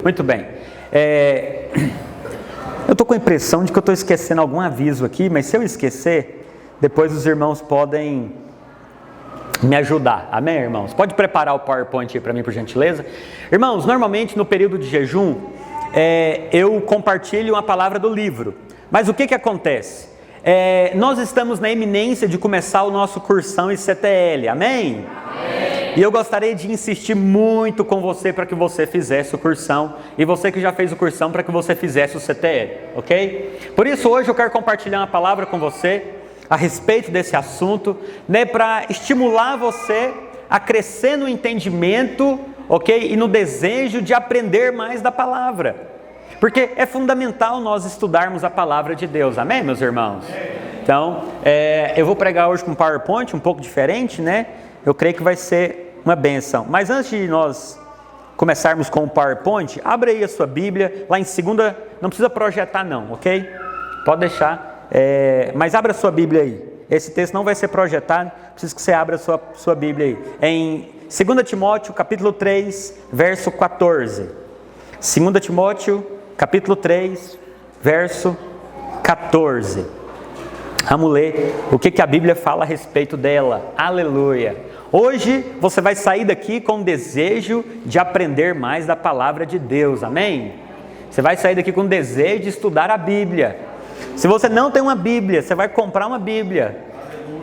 Muito bem. Eu estou com a impressão de que eu estou esquecendo algum aviso aqui, mas se eu esquecer, depois os irmãos podem me ajudar. Amém, irmãos? Pode preparar o PowerPoint aí para mim, por gentileza? Irmãos, normalmente no período de jejum, eu compartilho uma palavra do livro. Mas o que acontece? Nós estamos na iminência de começar o nosso cursão ICTL. Amém? Amém. E eu gostaria de insistir muito com você para que você fizesse o cursão. E você que já fez o cursão, para que você fizesse o CTL, ok? Por isso hoje eu quero compartilhar uma palavra com você a respeito desse assunto, né, para estimular você a crescer no entendimento, ok? E no desejo de aprender mais da palavra. Porque é fundamental nós estudarmos a palavra de Deus, amém, meus irmãos? Então, eu vou pregar hoje com um PowerPoint um pouco diferente, né? Eu creio que vai ser uma bênção. Mas antes de nós começarmos com o PowerPoint, abre aí a sua Bíblia, lá em 2, não precisa projetar não, ok? Pode deixar, mas abra a sua Bíblia aí. Esse texto não vai ser projetado, preciso que você abra a sua Bíblia aí. Em 2 Timóteo, capítulo 3, verso 14. 2 Timóteo, capítulo 3, verso 14. Vamos ler o que a Bíblia fala a respeito dela. Aleluia! Hoje você vai sair daqui com o desejo de aprender mais da palavra de Deus, amém? Você vai sair daqui com o desejo de estudar a Bíblia. Se você não tem uma Bíblia, você vai comprar uma Bíblia.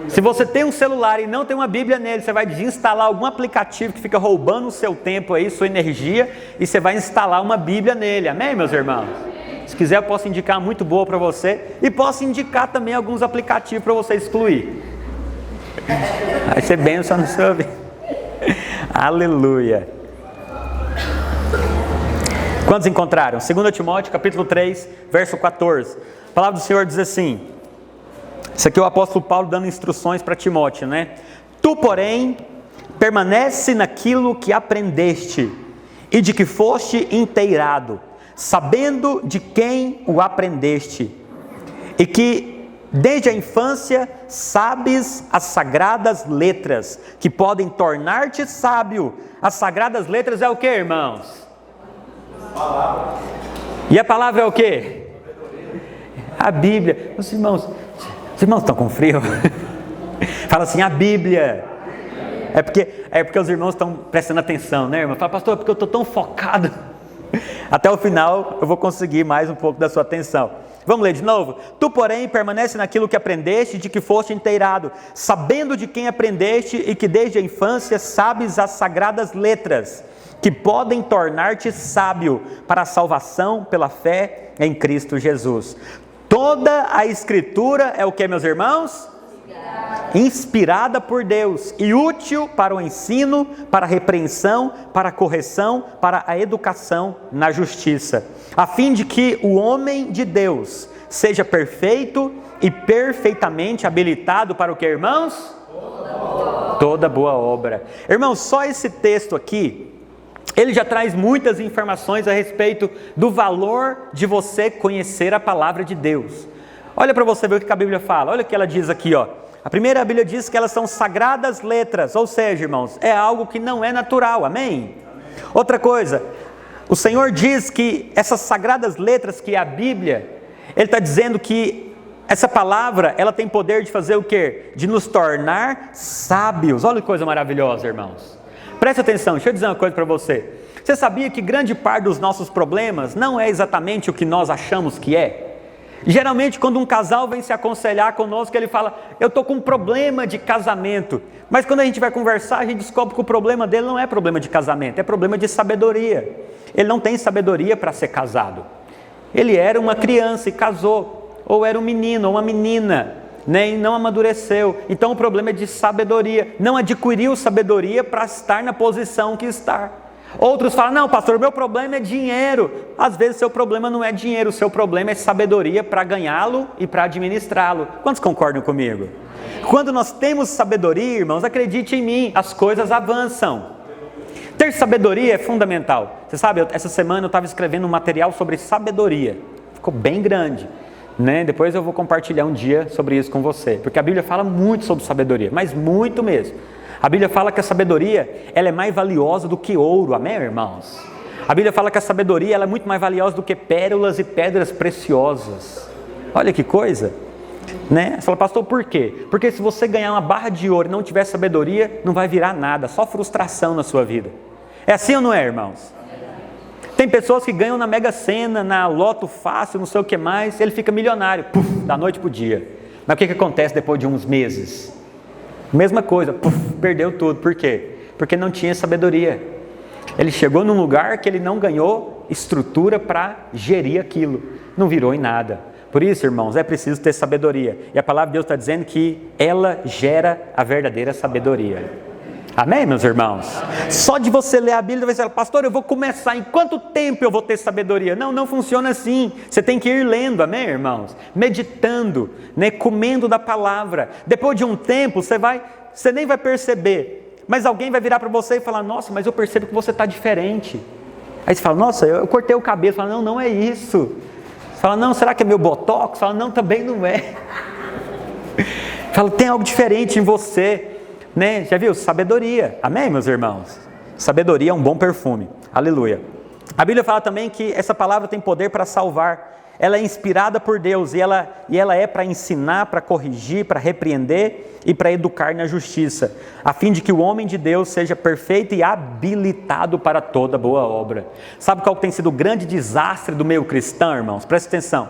Se você tem um celular e não tem uma Bíblia nele, você vai desinstalar algum aplicativo que fica roubando o seu tempo aí, sua energia, e você vai instalar uma Bíblia nele, amém, meus irmãos? Se quiser eu posso indicar muito boa para você, e posso indicar também alguns aplicativos para você excluir. Vai ser bênção no seu vida. Aleluia. Quantos encontraram? 2 Timóteo capítulo 3, verso 14. A palavra do Senhor diz assim. Isso aqui é o apóstolo Paulo dando instruções para Timóteo, né? Tu, porém, permanece naquilo que aprendeste e de que foste inteirado, sabendo de quem o aprendeste, e que desde a infância sabes as sagradas letras, que podem tornar-te sábio. As sagradas letras é o que, irmãos? Palavra. E a palavra é o que? A Bíblia. Os irmãos estão com frio? Fala assim, a Bíblia. É porque os irmãos estão prestando atenção, né, irmão? Fala, pastor, é porque eu estou tão focado. Até o final eu vou conseguir mais um pouco da sua atenção. Vamos ler de novo? Tu, porém, permanece naquilo que aprendeste, de que foste inteirado, sabendo de quem aprendeste e que desde a infância sabes as sagradas letras, que podem tornar-te sábio para a salvação pela fé em Cristo Jesus. Toda a Escritura é o que, meus irmãos? Inspirada por Deus e útil para o ensino, para a repreensão, para a correção, para a educação na justiça, a fim de que o homem de Deus seja perfeito e perfeitamente habilitado para o que, irmãos? Toda boa obra. Irmãos, só esse texto aqui, ele já traz muitas informações a respeito do valor de você conhecer a palavra de Deus. Olha para você ver o que a Bíblia fala. Olha o que ela diz aqui, ó. A primeira, a Bíblia diz que elas são sagradas letras, ou seja, irmãos, é algo que não é natural, amém? Outra coisa, o Senhor diz que essas sagradas letras, que é a Bíblia, Ele está dizendo que essa palavra, ela tem poder de fazer o quê? De nos tornar sábios. Olha que coisa maravilhosa, irmãos. Preste atenção, deixa eu dizer uma coisa para você. Você sabia que grande parte dos nossos problemas não é exatamente o que nós achamos que é? Geralmente quando um casal vem se aconselhar conosco, ele fala, eu estou com um problema de casamento. Mas quando a gente vai conversar, a gente descobre que o problema dele não é problema de casamento, é problema de sabedoria. Ele não tem sabedoria para ser casado. Ele era uma criança e casou, ou era um menino ou uma menina, né, e não amadureceu. Então o problema é de sabedoria, não adquiriu sabedoria para estar na posição que está. Outros falam, não, pastor, o meu problema é dinheiro. Às vezes seu problema não é dinheiro, o seu problema é sabedoria para ganhá-lo e para administrá-lo. Quantos concordam comigo? Quando nós temos sabedoria, irmãos, acredite em mim, as coisas avançam. Ter sabedoria é fundamental. Você sabe, essa semana eu estava escrevendo um material sobre sabedoria. Ficou bem grande, né? Depois eu vou compartilhar um dia sobre isso com você. Porque a Bíblia fala muito sobre sabedoria, mas muito mesmo. A Bíblia fala que a sabedoria, ela é mais valiosa do que ouro, amém, irmãos? A Bíblia fala que a sabedoria ela é muito mais valiosa do que pérolas e pedras preciosas. Olha que coisa, né? Você fala, pastor, por quê? Porque se você ganhar uma barra de ouro e não tiver sabedoria, não vai virar nada, só frustração na sua vida. É assim ou não é, irmãos? Tem pessoas que ganham na Mega Sena, na Loto Fácil, não sei o que mais, ele fica milionário, puf, da noite para o dia. Mas o que acontece depois de uns meses? Mesma coisa, puf, perdeu tudo. Por quê? Porque não tinha sabedoria. Ele chegou num lugar que ele não ganhou estrutura para gerir aquilo. Não virou em nada. Por isso, irmãos, é preciso ter sabedoria. E a palavra de Deus está dizendo que ela gera a verdadeira sabedoria. Amém, meus irmãos? Amém. Só de você ler a Bíblia, você vai dizer, pastor, eu vou começar, em quanto tempo eu vou ter sabedoria? Não, não funciona assim. Você tem que ir lendo, amém, irmãos? Meditando, né? Comendo da palavra. Depois de um tempo, você nem vai perceber, mas alguém vai virar para você e falar, nossa, mas eu percebo que você está diferente. Aí você fala, nossa, eu cortei o cabelo. Você fala, não, não é isso. Você fala, não, será que é meu botox? Você fala, não, também não é. Fala, tem algo diferente em você. Né? Já viu? Sabedoria. Amém, meus irmãos? Sabedoria é um bom perfume. Aleluia. A Bíblia fala também que essa palavra tem poder para salvar. Ela é inspirada por Deus e ela é para ensinar, para corrigir, para repreender e para educar na justiça, a fim de que o homem de Deus seja perfeito e habilitado para toda boa obra. Sabe qual tem sido o grande desastre do meio cristão, irmãos? Presta atenção.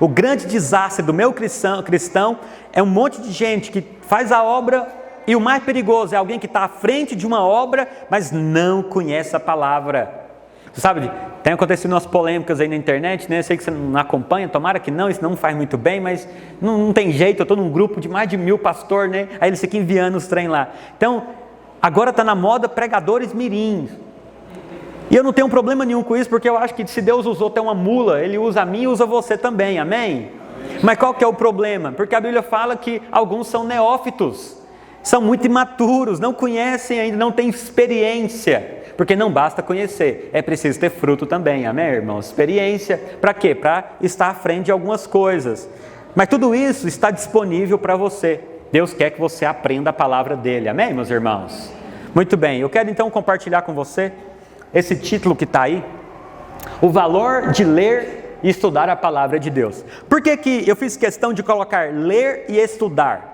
O grande desastre do meio cristão é um monte de gente que faz a obra. E o mais perigoso é alguém que está à frente de uma obra, mas não conhece a palavra. Você sabe, tem acontecido umas polêmicas aí na internet, né? Eu sei que você não acompanha, tomara que não, isso não faz muito bem, mas não tem jeito, eu estou num grupo de mais de 1000 pastores, né? Aí eles ficam enviando os trem lá. Então, agora está na moda pregadores mirins. E eu não tenho problema nenhum com isso, porque eu acho que se Deus usou até uma mula, Ele usa a mim e usa você também, amém? Mas qual que é o problema? Porque a Bíblia fala que alguns são neófitos. São muito imaturos, não conhecem ainda, não têm experiência, porque não basta conhecer, é preciso ter fruto também, amém, irmãos? Experiência, para quê? Para estar à frente de algumas coisas, mas tudo isso está disponível para você. Deus quer que você aprenda a palavra dele, amém, meus irmãos? Muito bem, eu quero então compartilhar com você esse título que está aí, o valor de ler e estudar a palavra de Deus. Por que que eu fiz questão de colocar ler e estudar?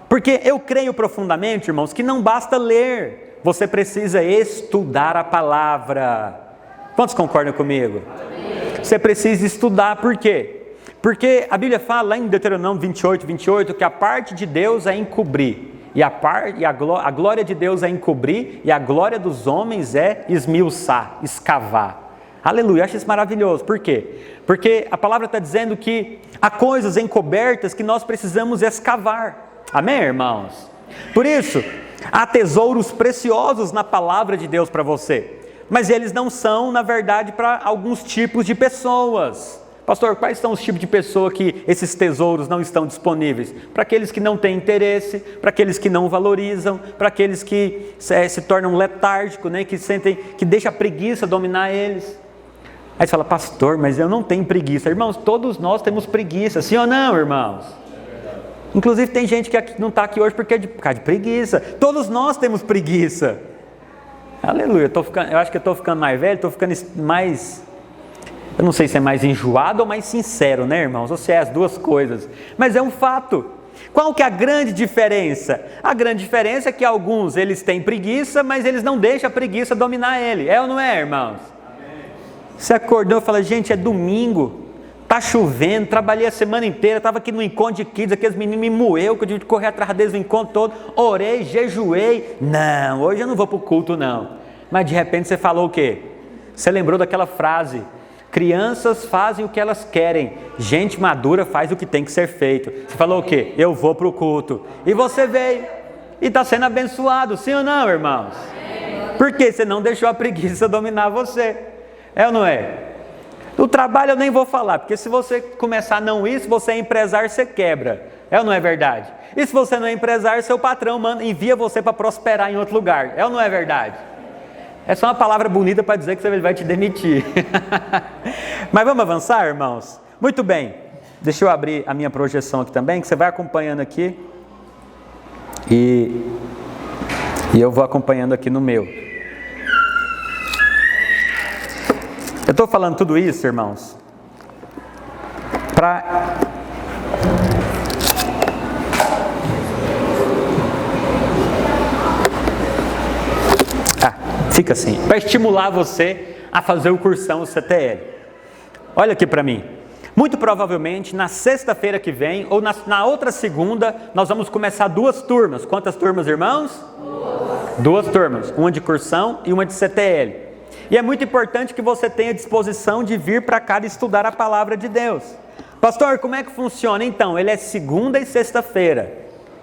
Porque eu creio profundamente, irmãos, que não basta ler, você precisa estudar a palavra. Quantos concordam comigo? Você precisa estudar, por quê? Porque a Bíblia fala lá em Deuteronômio 28, que a parte de Deus é encobrir, e a glória de Deus é encobrir, e a glória dos homens é esmiuçar, escavar. Aleluia, eu acho isso maravilhoso. Por quê? Porque a palavra está dizendo que há coisas encobertas que nós precisamos escavar. Amém, irmãos? Por isso, há tesouros preciosos na palavra de Deus para você, mas eles não são, na verdade, para alguns tipos de pessoas. Pastor, quais são os tipos de pessoa que esses tesouros não estão disponíveis? Para aqueles que não têm interesse, para aqueles que não valorizam, para aqueles que se tornam letárgicos, né? Que deixa a preguiça dominar eles. Aí você fala, pastor, mas eu não tenho preguiça. Irmãos, todos nós temos preguiça, sim ou não, irmãos? Inclusive tem gente que não está aqui hoje por causa de preguiça. Todos nós temos preguiça. Aleluia, eu acho que eu estou ficando mais velho, estou ficando mais... Eu não sei se é mais enjoado ou mais sincero, né, irmãos? Ou se é as duas coisas. Mas é um fato. Qual que é a grande diferença? A grande diferença é que alguns, eles têm preguiça, mas eles não deixam a preguiça dominar ele. É ou não é, irmãos? Amém. Você acordou e fala, gente, é domingo. Está chovendo, trabalhei a semana inteira, estava aqui no encontro de kids, aqueles meninos me moeu, que eu tive que correr atrás deles o encontro todo, orei, jejuei, não, hoje eu não vou para o culto não. Mas de repente você falou o quê? Você lembrou daquela frase, crianças fazem o que elas querem, gente madura faz o que tem que ser feito. Você falou o quê? Eu vou para o culto. E você veio, e está sendo abençoado, sim ou não, irmãos? Porque você não deixou a preguiça dominar você, é ou não é? O trabalho eu nem vou falar, porque se você começar a não ir, se você é empresário, você quebra. É ou não é verdade? E se você não é empresário, seu patrão envia você para prosperar em outro lugar. É ou não é verdade? É só uma palavra bonita para dizer que ele vai te demitir. Mas vamos avançar, irmãos? Muito bem. Deixa eu abrir a minha projeção aqui também, que você vai acompanhando aqui. E eu vou acompanhando aqui no meu. estou falando tudo isso, irmãos, para... Fica assim, para estimular você a fazer o cursão do CTL. Olha aqui para mim. Muito provavelmente na sexta-feira que vem, ou na outra segunda, nós vamos começar 2 turmas. Quantas turmas, irmãos? 2 turmas. Uma de cursão e uma de CTL. E é muito importante que você tenha disposição de vir para cá e estudar a palavra de Deus. Pastor, como é que funciona? Então, ele é segunda e sexta-feira.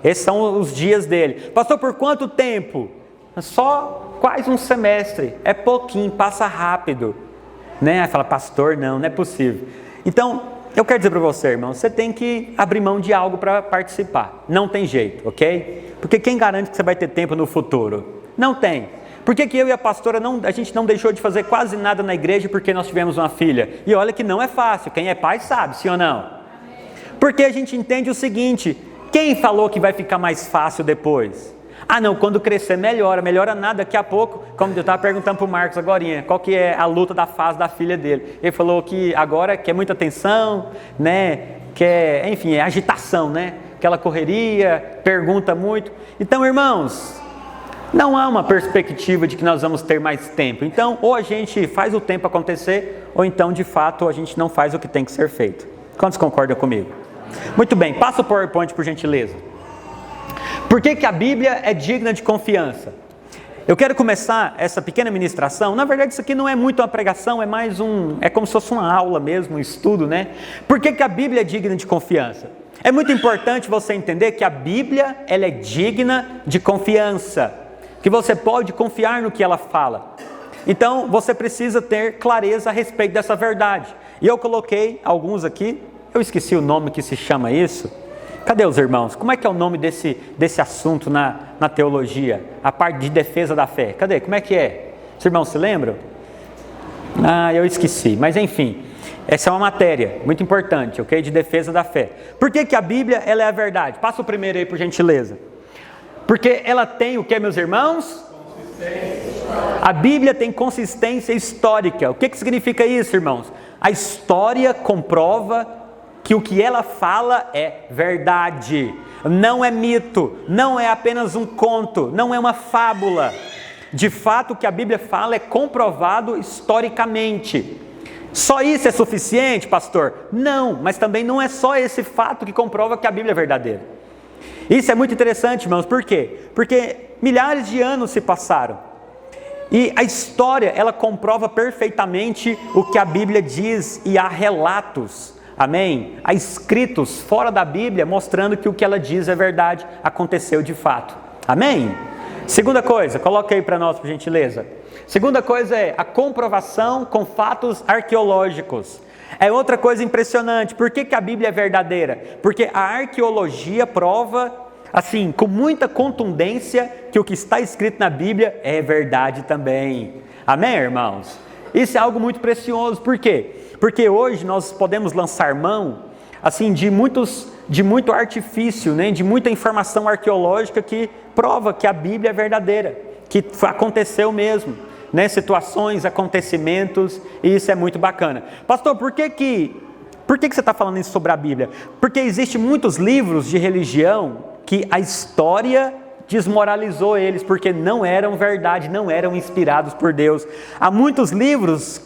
Esses são os dias dele. Pastor, por quanto tempo? Só quase um semestre. É pouquinho, passa rápido. Né? Aí fala, pastor, não é possível. Então, eu quero dizer para você, irmão, você tem que abrir mão de algo para participar. Não tem jeito, ok? Porque quem garante que você vai ter tempo no futuro? Não tem. Por que eu e a pastora, a gente não deixou de fazer quase nada na igreja porque nós tivemos uma filha? E olha que não é fácil, quem é pai sabe, sim ou não? Porque a gente entende o seguinte, quem falou que vai ficar mais fácil depois? Ah não, quando crescer melhora nada, daqui a pouco, como eu estava perguntando para o Marcos agorinha, qual que é a luta da fase da filha dele? Ele falou que agora quer muita atenção, né? Quer, enfim, é agitação, né? Aquela correria, pergunta muito. Então, irmãos, não há uma perspectiva de que nós vamos ter mais tempo. Então, ou a gente faz o tempo acontecer, ou então, de fato, a gente não faz o que tem que ser feito. Quantos concordam comigo? Muito bem, passa o PowerPoint, por gentileza. Por que a Bíblia é digna de confiança? Eu quero começar essa pequena ministração. Na verdade, isso aqui não é muito uma pregação, é como se fosse uma aula mesmo, um estudo, né? Por que a Bíblia é digna de confiança? É muito importante você entender que a Bíblia, ela é digna de confiança, que você pode confiar no que ela fala. Então, você precisa ter clareza a respeito dessa verdade. E eu coloquei alguns aqui, eu esqueci o nome que se chama isso. Cadê os irmãos? Como é que é o nome desse assunto na teologia? A parte de defesa da fé. Cadê? Como é que é? Os irmãos se lembram? Ah, eu esqueci. Mas enfim, essa é uma matéria muito importante, ok? De defesa da fé. Por que a Bíblia ela é a verdade? Passa o primeiro aí, por gentileza. Porque ela tem o que, meus irmãos? A Bíblia tem consistência histórica. O que significa isso, irmãos? A história comprova que o que ela fala é verdade, não é mito, não é apenas um conto, não é uma fábula. De fato, o que a Bíblia fala é comprovado historicamente. Só isso é suficiente, pastor? Não, mas também não é só esse fato que comprova que a Bíblia é verdadeira. Isso é muito interessante, irmãos, por quê? Porque milhares de anos se passaram. E a história, ela comprova perfeitamente o que a Bíblia diz, e há relatos, amém? Há escritos fora da Bíblia mostrando que o que ela diz é verdade, aconteceu de fato, amém? Segunda coisa, coloca aí para nós, por gentileza. Segunda coisa é a comprovação com fatos arqueológicos. É outra coisa impressionante. Por que a Bíblia é verdadeira? Porque a arqueologia prova, assim, com muita contundência, que o que está escrito na Bíblia é verdade também. Amém, irmãos? Isso é algo muito precioso. Por quê? Porque hoje nós podemos lançar mão, assim, de muito artifício, né? De muita informação arqueológica que prova que a Bíblia é verdadeira, que aconteceu mesmo, né? Situações, acontecimentos, e isso é muito bacana. Pastor, por que você está falando isso sobre a Bíblia? Porque existem muitos livros de religião que a história desmoralizou eles, porque não eram verdade, não eram inspirados por Deus. Há muitos livros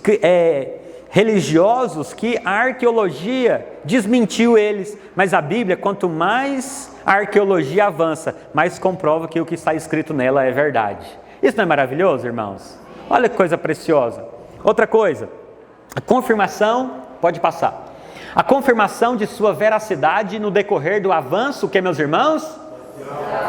religiosos que a arqueologia desmentiu eles, mas a Bíblia, quanto mais a arqueologia avança, mais comprova que o que está escrito nela é verdade. Isso não é maravilhoso, irmãos? Olha que coisa preciosa. Outra coisa, a confirmação, pode passar, a confirmação de sua veracidade no decorrer do avanço, que meus irmãos?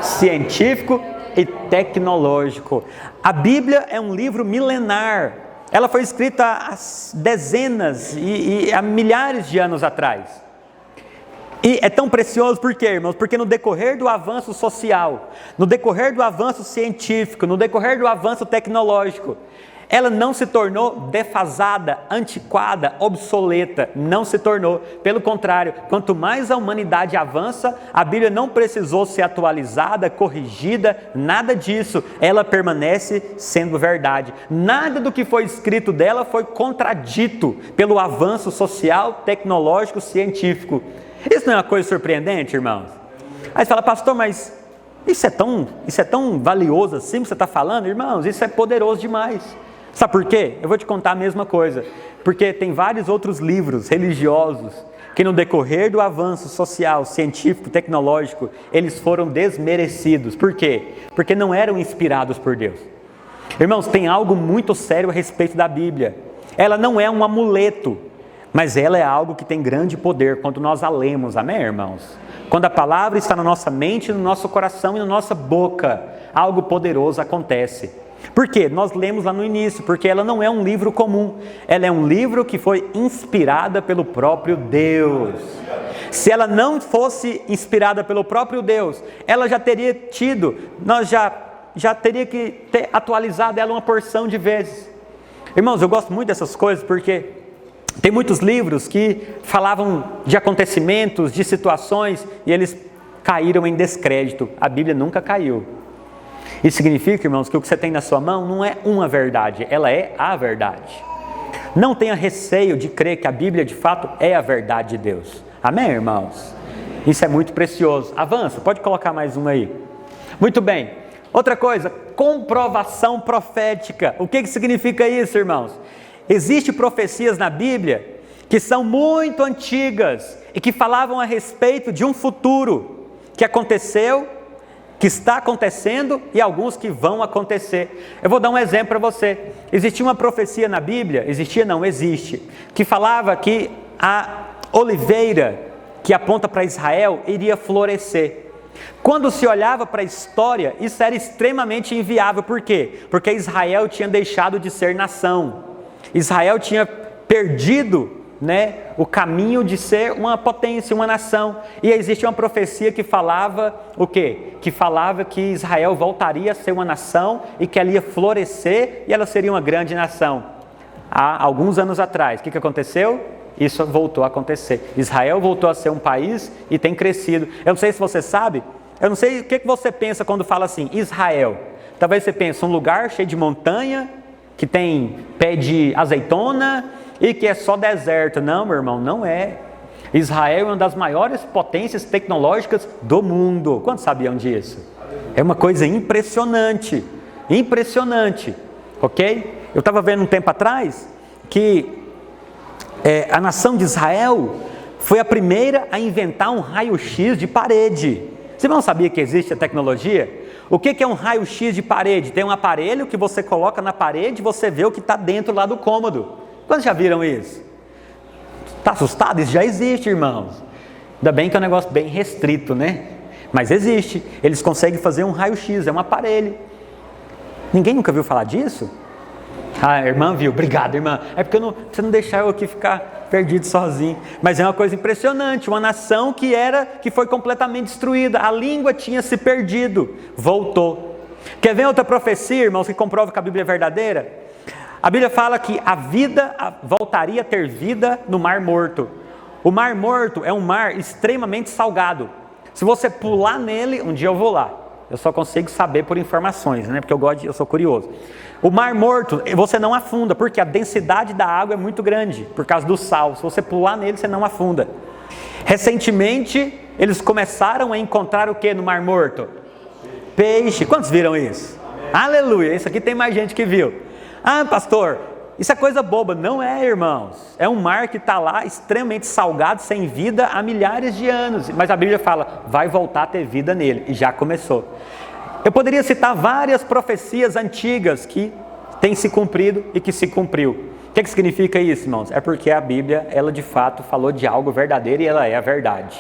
Científico e tecnológico. A Bíblia é um livro milenar. Ela foi escrita há dezenas e há milhares de anos atrás. E é tão precioso por quê, irmãos? Porque no decorrer do avanço social, no decorrer do avanço científico, no decorrer do avanço tecnológico, ela não se tornou defasada, antiquada, obsoleta, não se tornou. Pelo contrário, quanto mais a humanidade avança, a Bíblia não precisou ser atualizada, corrigida, nada disso. Ela permanece sendo verdade. Nada do que foi escrito dela foi contradito pelo avanço social, tecnológico, científico. Isso não é uma coisa surpreendente, irmãos? Aí você fala, pastor, mas isso é tão valioso assim que você está falando? Irmãos, isso é poderoso demais. Sabe por quê? Eu vou te contar a mesma coisa. Porque tem vários outros livros religiosos que no decorrer do avanço social, científico, tecnológico, eles foram desmerecidos. Por quê? Porque não eram inspirados por Deus. Irmãos, tem algo muito sério a respeito da Bíblia. Ela não é um amuleto, mas ela é algo que tem grande poder quando nós a lemos. Amém, irmãos? Quando a palavra está na nossa mente, no nosso coração e na nossa boca, algo poderoso acontece. Por quê? Nós lemos lá no início, porque ela não é um livro comum, ela é um livro que foi inspirada pelo próprio Deus. Se ela não fosse inspirada pelo próprio Deus, ela já teria tido, nós já teria que ter atualizado ela uma porção de vezes. Irmãos, eu gosto muito dessas coisas porque tem muitos livros que falavam de acontecimentos, de situações, e eles caíram em descrédito. A Bíblia nunca caiu. Isso significa, irmãos, que o que você tem na sua mão não é uma verdade, ela é a verdade. Não tenha receio de crer que a Bíblia de fato é a verdade de Deus. Amém, irmãos? Isso é muito precioso. Avança, pode colocar mais uma aí. Muito bem. Outra coisa, comprovação profética. O que significa isso, irmãos? Existem profecias na Bíblia que são muito antigas e que falavam a respeito de um futuro que aconteceu, que está acontecendo e alguns que vão acontecer. Eu vou dar um exemplo para você. Existia uma profecia na Bíblia, existe, que falava que a oliveira que aponta para Israel iria florescer. Quando se olhava para a história, isso era extremamente inviável. Por quê? Porque Israel tinha deixado de ser nação. Israel tinha perdido, o caminho de ser uma potência, uma nação. E existia uma profecia que falava o quê? Que falava que Israel voltaria a ser uma nação e que ela ia florescer e ela seria uma grande nação. Há alguns anos atrás, o que aconteceu? Isso voltou a acontecer. Israel voltou a ser um país e tem crescido. Eu não sei se você sabe, eu não sei o que você pensa quando fala assim, Israel. Talvez você pense um lugar cheio de montanha, que tem pé de azeitona e que é só deserto. Não, meu irmão, não é. Israel é uma das maiores potências tecnológicas do mundo. Quantos sabiam disso? É uma coisa impressionante, ok? Eu estava vendo um tempo atrás que a nação de Israel foi a primeira a inventar um raio-x de parede. Você não sabia que existe a tecnologia? O que é um raio-x de parede? Tem um aparelho que você coloca na parede e você vê o que está dentro lá do cômodo. Quantos já viram isso? Está assustado? Isso já existe, irmãos. Ainda bem que é um negócio bem restrito, né? Mas existe. Eles conseguem fazer um raio-x, é um aparelho. Ninguém nunca viu falar disso? Ah, a irmã viu. Obrigado, irmã. É porque você não deixar eu aqui ficar perdido sozinho. Mas é uma coisa impressionante. Uma nação que foi completamente destruída. A língua tinha se perdido. Voltou. Quer ver outra profecia, irmãos, que comprova que a Bíblia é verdadeira? A Bíblia fala que a vida voltaria a ter vida no Mar Morto. O Mar Morto é um mar extremamente salgado. Se você pular nele, um dia eu vou lá. Eu só consigo saber por informações, porque eu sou curioso. O Mar Morto, você não afunda, porque a densidade da água é muito grande, por causa do sal. Se você pular nele, você não afunda. Recentemente, eles começaram a encontrar o que no Mar Morto? Peixe. Quantos viram isso? Aleluia, isso aqui tem mais gente que viu. Ah, pastor, isso é coisa boba. Não é, irmãos. É um mar que está lá extremamente salgado, sem vida há milhares de anos. Mas a Bíblia fala, vai voltar a ter vida nele. E já começou. Eu poderia citar várias profecias antigas que têm se cumprido e que se cumpriu. O que significa isso, irmãos? É porque a Bíblia, ela de fato falou de algo verdadeiro e ela é a verdade.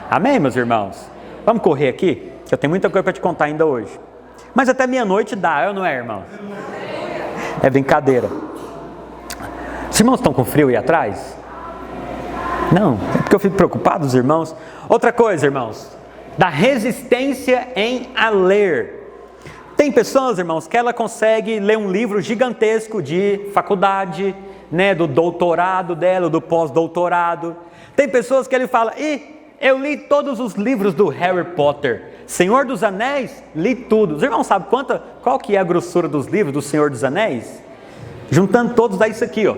Amém, meus irmãos? Vamos correr aqui? Que eu tenho muita coisa para te contar ainda hoje. Mas até meia-noite dá, não é, irmãos? É brincadeira. Os irmãos estão com frio aí atrás? Não, é porque eu fico preocupado, os irmãos. Outra coisa, irmãos, da resistência em a ler. Tem pessoas, irmãos, que ela consegue ler um livro gigantesco de faculdade, né, do doutorado dela, do pós-doutorado. Tem pessoas que ele fala, eu li todos os livros do Harry Potter. Senhor dos Anéis, li tudo. Os irmãos sabem qual que é a grossura dos livros do Senhor dos Anéis? Juntando todos, dá isso aqui, ó.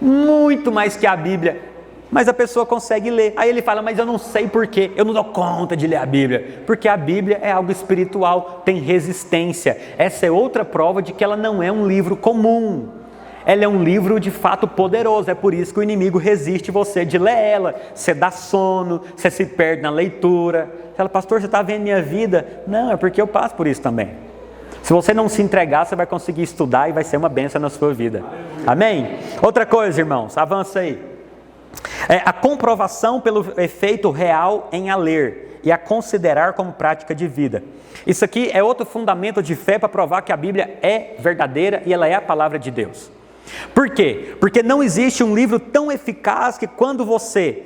Muito mais que a Bíblia. Mas a pessoa consegue ler. Aí ele fala, mas eu não sei porquê, eu não dou conta de ler a Bíblia. Porque a Bíblia é algo espiritual, tem resistência. Essa é outra prova de que ela não é um livro comum. Ela é um livro de fato poderoso, é por isso que o inimigo resiste você de ler ela. Você dá sono, você se perde na leitura. Você fala, pastor, você está vendo minha vida? Não, é porque eu passo por isso também. Se você não se entregar, você vai conseguir estudar e vai ser uma bênção na sua vida. Amém? Outra coisa, irmãos, avança aí. A comprovação pelo efeito real em a ler e a considerar como prática de vida. Isso aqui é outro fundamento de fé para provar que a Bíblia é verdadeira e ela é a palavra de Deus. Por quê? Porque não existe um livro tão eficaz que quando você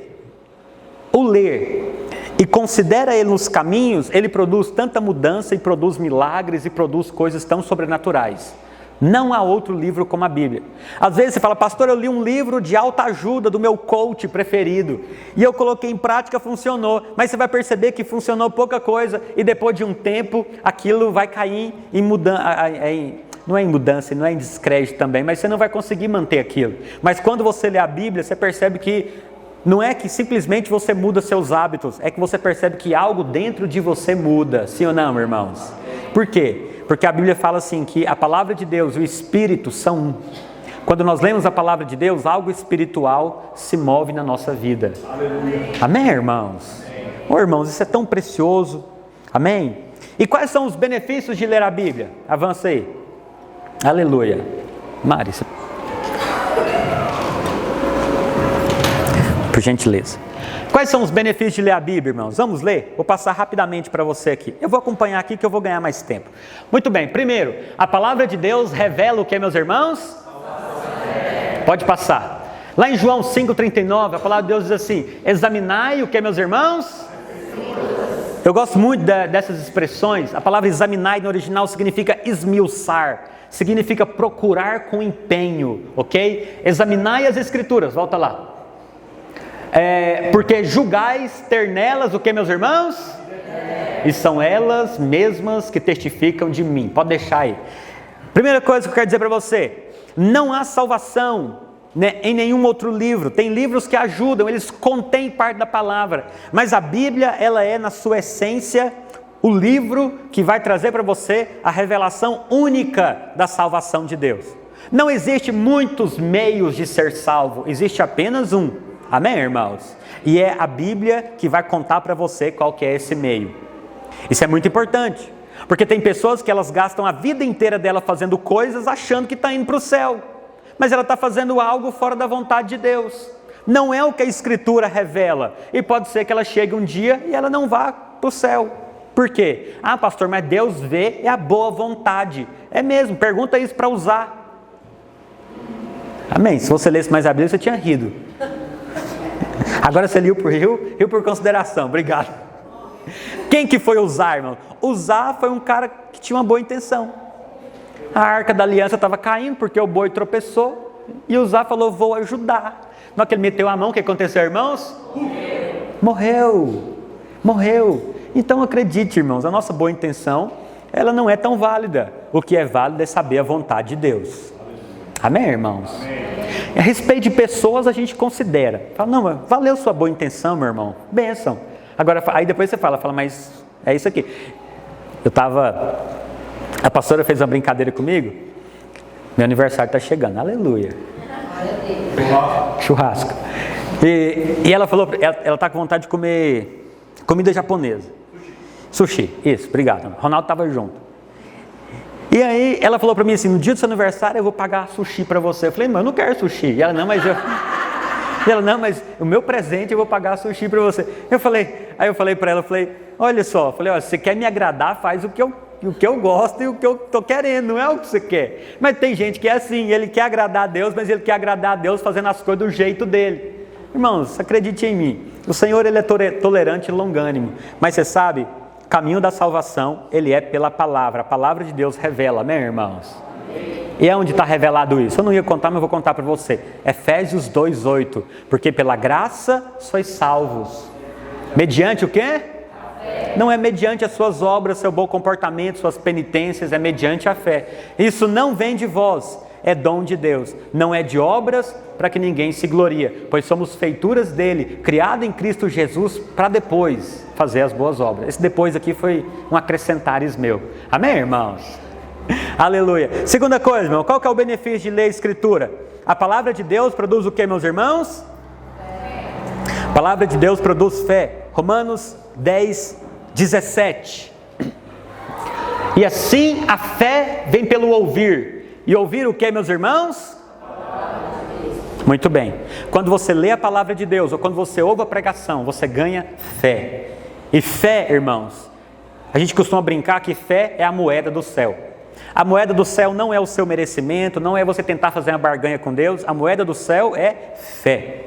o ler e considera ele nos caminhos, ele produz tanta mudança e produz milagres e produz coisas tão sobrenaturais. Não há outro livro como a Bíblia. Às vezes você fala, pastor, eu li um livro de alta ajuda do meu coach preferido e eu coloquei em prática, funcionou, mas você vai perceber que funcionou pouca coisa e depois de um tempo aquilo vai cair em mudança, não é em mudança, não é em descrédito também, mas você não vai conseguir manter aquilo. Mas quando você lê a Bíblia, você percebe que não é que simplesmente você muda seus hábitos, é que você percebe que algo dentro de você muda, sim ou não, irmãos? Por quê? Porque a Bíblia fala assim, que a palavra de Deus e o Espírito são um. Quando nós lemos a palavra de Deus, algo espiritual se move na nossa vida. Aleluia. Amém, irmãos? Ô, irmãos, isso é tão precioso. Amém? E quais são os benefícios de ler a Bíblia? Avança aí. Aleluia. Mari, por gentileza. Quais são os benefícios de ler a Bíblia, irmãos? Vamos ler? Vou passar rapidamente para você aqui. Eu vou acompanhar aqui que eu vou ganhar mais tempo. Muito bem, primeiro, a palavra de Deus revela o que, meus irmãos? Pode passar. Lá em João 5,39, a palavra de Deus diz assim, examinai o que, meus irmãos? Eu gosto muito dessas expressões. A palavra examinai no original significa esmiuçar, significa procurar com empenho, ok? Examinai as Escrituras, volta lá. Porque julgais ter nelas o que, meus irmãos? E são elas mesmas que testificam de mim. Pode deixar aí. Primeira coisa que eu quero dizer para você, não há salvação, né, em nenhum outro livro. Tem livros que ajudam, eles contêm parte da palavra, mas a Bíblia, ela é na sua essência o livro que vai trazer para você a revelação única da salvação de Deus. Não existe muitos meios de ser salvo, existe apenas um. Amém, irmãos? E é a Bíblia que vai contar para você qual que é esse meio. Isso é muito importante, porque tem pessoas que elas gastam a vida inteira dela fazendo coisas achando que está indo para o céu, mas ela está fazendo algo fora da vontade de Deus. Não é o que a Escritura revela, e pode ser que ela chegue um dia e ela não vá para o céu. Por quê? Ah, pastor, mas Deus vê é a boa vontade. É mesmo, pergunta isso para usar. Amém? Se você lesse mais a Bíblia, você tinha rido. Agora você riu por consideração, obrigado. Quem que foi usar, irmão? Usar foi um cara que tinha uma boa intenção. A arca da aliança estava caindo porque o boi tropeçou e Uzá falou, vou ajudar. Na hora que ele meteu a mão, o que aconteceu, irmãos? Morreu. Então acredite, irmãos, a nossa boa intenção, ela não é tão válida. O que é válido é saber a vontade de Deus. Amém, irmãos? Amém. A respeito de pessoas a gente considera. Fala, não, valeu sua boa intenção, meu irmão. Bênção. Agora, aí depois você fala, mas é isso aqui. A pastora fez uma brincadeira comigo. Meu aniversário está chegando, aleluia. Churrasco. E ela falou, ela está com vontade de comer comida japonesa. Sushi, isso, obrigado. Ronaldo estava junto. E aí ela falou para mim assim, no dia do seu aniversário eu vou pagar sushi para você. Eu falei, mas eu não quero sushi. E ela, não, mas o meu presente eu vou pagar sushi para você. Aí eu falei para ela, olha só, se você quer me agradar, faz o que eu gosto e o que eu estou querendo, não é o que você quer. Mas tem gente que é assim, ele quer agradar a Deus, mas ele quer agradar a Deus fazendo as coisas do jeito dele. Irmãos, acredite em mim, o Senhor ele é tolerante e longânimo, mas você sabe, O caminho da salvação, ele é pela palavra. A palavra de Deus revela, amém, irmãos? E é onde está revelado isso? Eu não ia contar, mas eu vou contar para você. Efésios 2:8. Porque pela graça sois salvos. Mediante o quê? Não é mediante as suas obras, seu bom comportamento, suas penitências, é mediante a fé. Isso não vem de vós, é dom de Deus. Não é de obras para que ninguém se gloria, pois somos feituras dele, criado em Cristo Jesus para depois fazer as boas obras. Esse depois aqui foi um acrescentares meu. Amém, irmãos? Aleluia. Segunda coisa, irmão, qual que é o benefício de ler a Escritura? A palavra de Deus produz o que, meus irmãos? A palavra de Deus produz fé. Romanos 10:17. E assim a fé vem pelo ouvir. E ouvir o que, meus irmãos? Muito bem. Quando você lê a palavra de Deus, ou quando você ouve a pregação, você ganha fé. E fé, irmãos, a gente costuma brincar que fé é a moeda do céu. A moeda do céu não é o seu merecimento, não é você tentar fazer uma barganha com Deus. A moeda do céu é fé.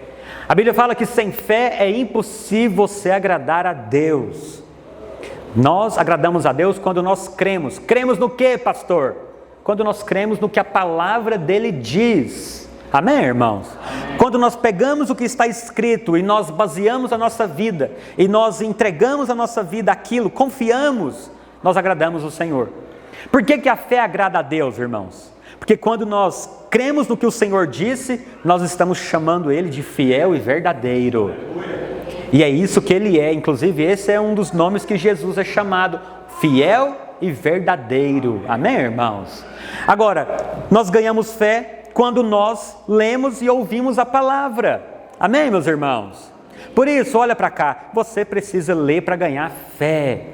A Bíblia fala que sem fé é impossível você agradar a Deus. Nós agradamos a Deus quando nós cremos. Cremos no que, pastor? Quando nós cremos no que a palavra dele diz. Amém, irmãos? Amém. Quando nós pegamos o que está escrito e nós baseamos a nossa vida, e nós entregamos a nossa vida àquilo, confiamos, nós agradamos o Senhor. Por que a fé agrada a Deus, irmãos? Porque quando nós cremos no que o Senhor disse, nós estamos chamando Ele de fiel e verdadeiro. E é isso que Ele é. Inclusive esse é um dos nomes que Jesus é chamado, fiel e verdadeiro. Amém, irmãos? Agora, nós ganhamos fé quando nós lemos e ouvimos a palavra. Amém, meus irmãos? Por isso, olha para cá, você precisa ler para ganhar fé.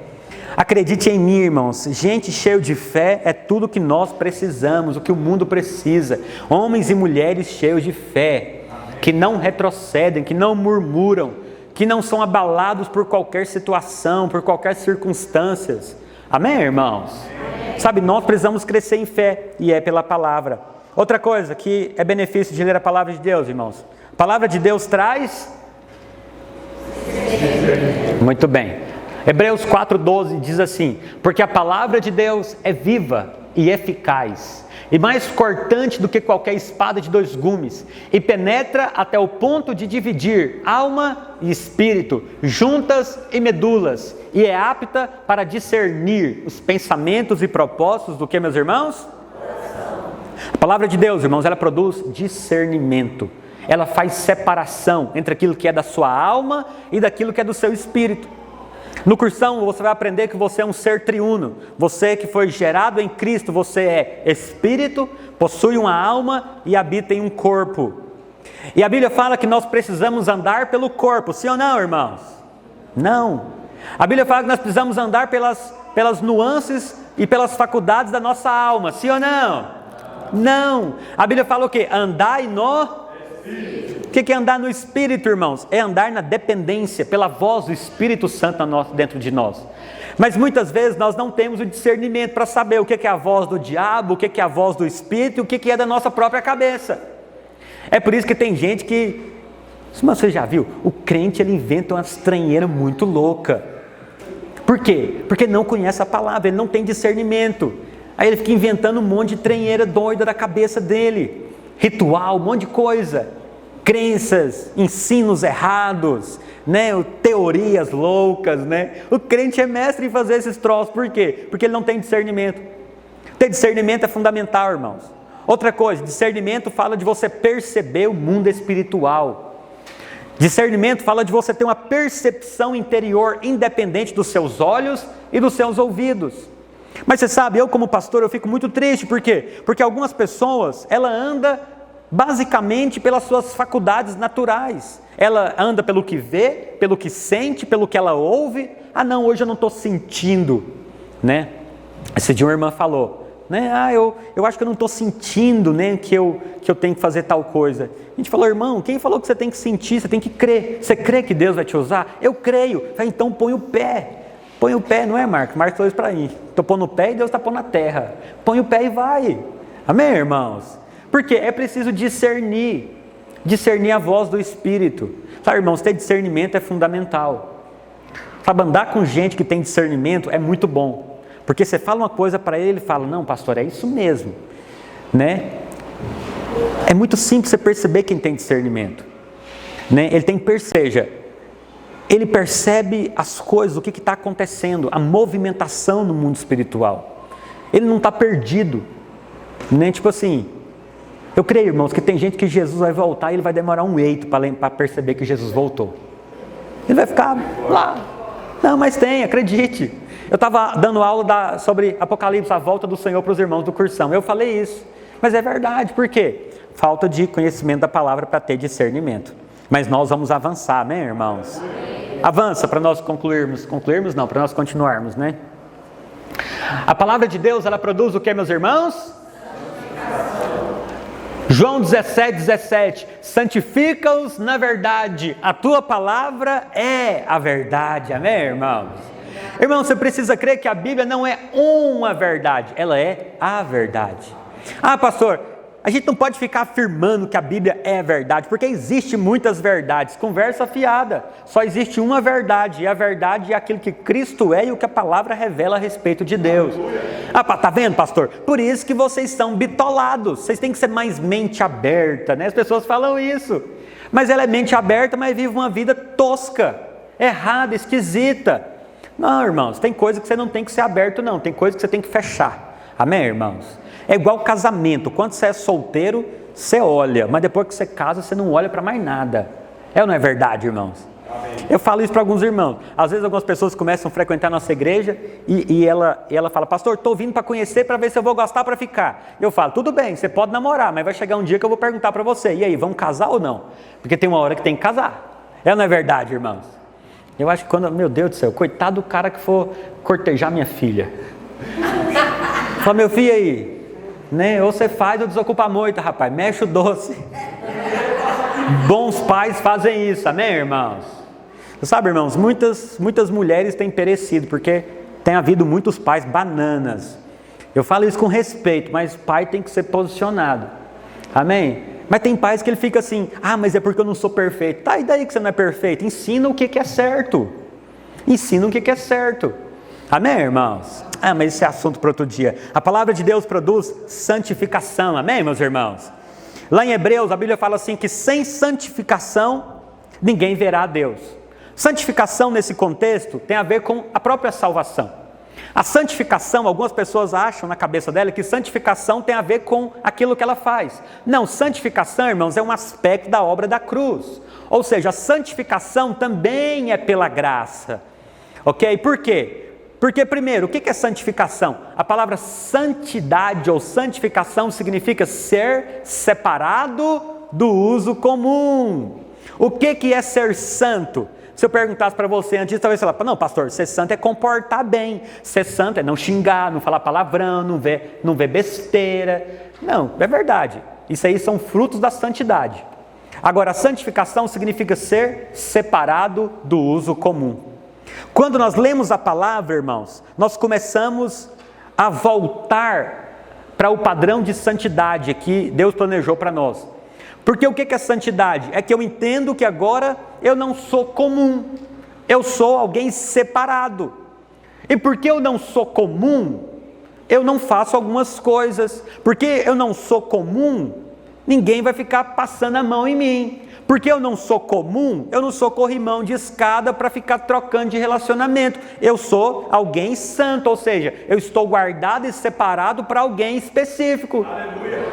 Acredite em mim, irmãos, gente cheia de fé é tudo que nós precisamos, o que o mundo precisa. Homens e mulheres cheios de fé, que não retrocedem, que não murmuram, que não são abalados por qualquer situação, por qualquer circunstância. Amém, irmãos? Amém. Sabe, nós precisamos crescer em fé, e é pela palavra. Outra coisa que é benefício de ler a palavra de Deus, irmãos. A palavra de Deus traz... Muito bem. Hebreus 4:12 diz assim: porque a palavra de Deus é viva e eficaz, e mais cortante do que qualquer espada de 2 gumes, e penetra até o ponto de dividir alma e espírito, juntas e medulas, e é apta para discernir os pensamentos e propósitos do que, meus irmãos? A palavra de Deus, irmãos, ela produz discernimento. Ela faz separação entre aquilo que é da sua alma e daquilo que é do seu espírito. No cursão você vai aprender que você é um ser triuno. Você que foi gerado em Cristo, você é espírito, possui uma alma e habita em um corpo. E a Bíblia fala que nós precisamos andar pelo corpo, sim ou não, irmãos? Não. A Bíblia fala que nós precisamos andar pelas nuances e pelas faculdades da nossa alma, sim ou não? Não. A Bíblia fala o quê? Andai no... O que é andar no Espírito, irmãos? É andar na dependência, pela voz do Espírito Santo dentro de nós. Mas muitas vezes nós não temos o discernimento para saber o que é a voz do diabo, o que é a voz do Espírito e o que é da nossa própria cabeça. É por isso que tem gente que... Mas você já viu? O crente, ele inventa uma estranheira muito louca. Por quê? Porque não conhece a palavra, ele não tem discernimento. Aí ele fica inventando um monte de tranheira doida da cabeça dele. Ritual, um monte de coisa, crenças, ensinos errados, né? Teorias loucas, né? O crente é mestre em fazer esses troços, por quê? Porque ele não tem discernimento. Ter discernimento é fundamental, irmãos. Outra coisa, discernimento fala de você perceber o mundo espiritual. Discernimento fala de você ter uma percepção interior independente dos seus olhos e dos seus ouvidos. Mas você sabe, eu como pastor, eu fico muito triste, por quê? Porque algumas pessoas, ela anda basicamente pelas suas faculdades naturais. Ela anda pelo que vê, pelo que sente, pelo que ela ouve. Ah não, hoje eu não estou sentindo, né? Esse dia uma irmã falou, né? Eu acho que eu não estou sentindo, né, que eu tenho que fazer tal coisa. A gente falou, irmão, quem falou que você tem que sentir? Você tem que crer. Você crê que Deus vai te usar? Eu creio. Então põe o pé. Põe o pé, não é, Marcos? Marcos falou isso para mim. Estou pondo o pé e Deus está pondo na terra. Põe o pé e vai. Amém, irmãos? Porque é preciso discernir a voz do Espírito. Sabe, irmãos, ter discernimento é fundamental. Sabe, andar com gente que tem discernimento é muito bom. Porque você fala uma coisa para ele, ele fala, não, pastor, é isso mesmo. Né? É muito simples você perceber quem tem discernimento. Né? Ele percebe as coisas, o que está acontecendo, a movimentação no mundo espiritual. Ele não está perdido. Né? Tipo assim, eu creio, irmãos, que tem gente que Jesus vai voltar e ele vai demorar um eito para perceber que Jesus voltou. Ele vai ficar lá. Não, mas tem, acredite. Eu estava dando aula sobre Apocalipse, a volta do Senhor para os irmãos do cursão. Eu falei isso. Mas é verdade, por quê? Falta de conhecimento da palavra para ter discernimento. Mas nós vamos avançar, né, irmãos? Avança para nós concluirmos não, para nós continuarmos, né? A palavra de Deus, ela produz o que, meus irmãos? João 17, santifica-os na verdade, a tua palavra é a verdade, amém, irmãos? Irmão, você precisa crer que a Bíblia não é uma verdade, ela é a verdade. Ah, pastor, a gente não pode ficar afirmando que a Bíblia é a verdade, porque existe muitas verdades, conversa fiada, só existe uma verdade, e a verdade é aquilo que Cristo é e o que a palavra revela a respeito de Deus. Ah, tá vendo, pastor? Por isso que vocês são bitolados, vocês têm que ser mais mente aberta, né? As pessoas falam isso, mas ela é mente aberta, mas vive uma vida tosca, errada, esquisita. Não, irmãos, tem coisa que você não tem que ser aberto não, tem coisa que você tem que fechar, amém, irmãos? É igual casamento, quando você é solteiro, você olha, mas depois que você casa, você não olha para mais nada. É ou não é verdade, irmãos? Amém. Eu falo isso para alguns irmãos. Às vezes algumas pessoas começam a frequentar a nossa igreja e ela fala, pastor, estou vindo para conhecer, para ver se eu vou gostar para ficar. Eu falo, tudo bem, você pode namorar, mas vai chegar um dia que eu vou perguntar para você, e aí, vamos casar ou não? Porque tem uma hora que tem que casar. É ou não é verdade, irmãos? Eu acho que quando, meu Deus do céu, coitado do cara que for cortejar minha filha. Fala, meu filho aí, né? Ou você faz ou desocupa a moita, rapaz, mexe o doce. Bons pais fazem isso, amém, irmãos? Você sabe, irmãos, muitas mulheres têm perecido, porque tem havido muitos pais bananas. Eu falo isso com respeito, mas pai tem que ser posicionado, amém? Mas tem pais que ele fica assim, ah, mas é porque eu não sou perfeito. Tá, e daí que você não é perfeito? Ensina o que é certo. Ensina o que é certo. Amém, irmãos? Ah, mas esse é assunto para outro dia. A palavra de Deus produz santificação, amém, meus irmãos? Lá em Hebreus, a Bíblia fala assim, que sem santificação, ninguém verá a Deus. Santificação, nesse contexto, tem a ver com a própria salvação. A santificação, algumas pessoas acham na cabeça dela que santificação tem a ver com aquilo que ela faz. Não, santificação, irmãos, é um aspecto da obra da cruz. Ou seja, a santificação também é pela graça. Ok? Por quê? Porque, primeiro, o que é santificação? A palavra santidade ou santificação significa ser separado do uso comum. O que é ser santo? Se eu perguntasse para você antes, talvez você falasse, não, pastor, ser santo é comportar bem. Ser santo é não xingar, não falar palavrão, não ver besteira. Não, é verdade. Isso aí são frutos da santidade. Agora, a santificação significa ser separado do uso comum. Quando nós lemos a palavra, irmãos, nós começamos a voltar para o padrão de santidade que Deus planejou para nós. Porque o que é santidade? É que eu entendo que agora eu não sou comum, eu sou alguém separado. E porque eu não sou comum, eu não faço algumas coisas. Porque eu não sou comum, ninguém vai ficar passando a mão em mim. Porque eu não sou comum, eu não sou corrimão de escada para ficar trocando de relacionamento. Eu sou alguém santo, ou seja, eu estou guardado e separado para alguém específico. Aleluia.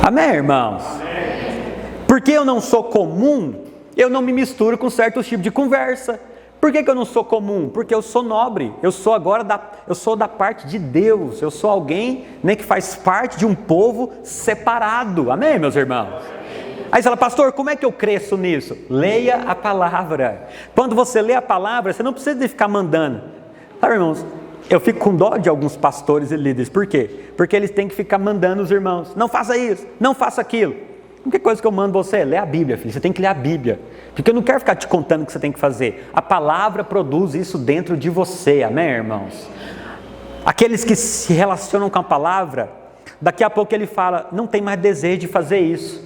Amém, irmãos? Amém. Porque eu não sou comum, eu não me misturo com certos tipos de conversa. Por que eu não sou comum? Porque eu sou nobre, eu sou da parte de Deus, eu sou alguém, né, que faz parte de um povo separado. Amém, meus irmãos? Aí você fala, pastor, como é que eu cresço nisso? Leia a palavra. Quando você lê a palavra, você não precisa de ficar mandando. Sabe, irmãos, eu fico com dó de alguns pastores e líderes. Por quê? Porque eles têm que ficar mandando os irmãos. Não faça isso, não faça aquilo. A única coisa que eu mando você é ler a Bíblia, filho. Você tem que ler a Bíblia. Porque eu não quero ficar te contando o que você tem que fazer. A palavra produz isso dentro de você. Amém, irmãos? Aqueles que se relacionam com a palavra, daqui a pouco ele fala, não tem mais desejo de fazer isso.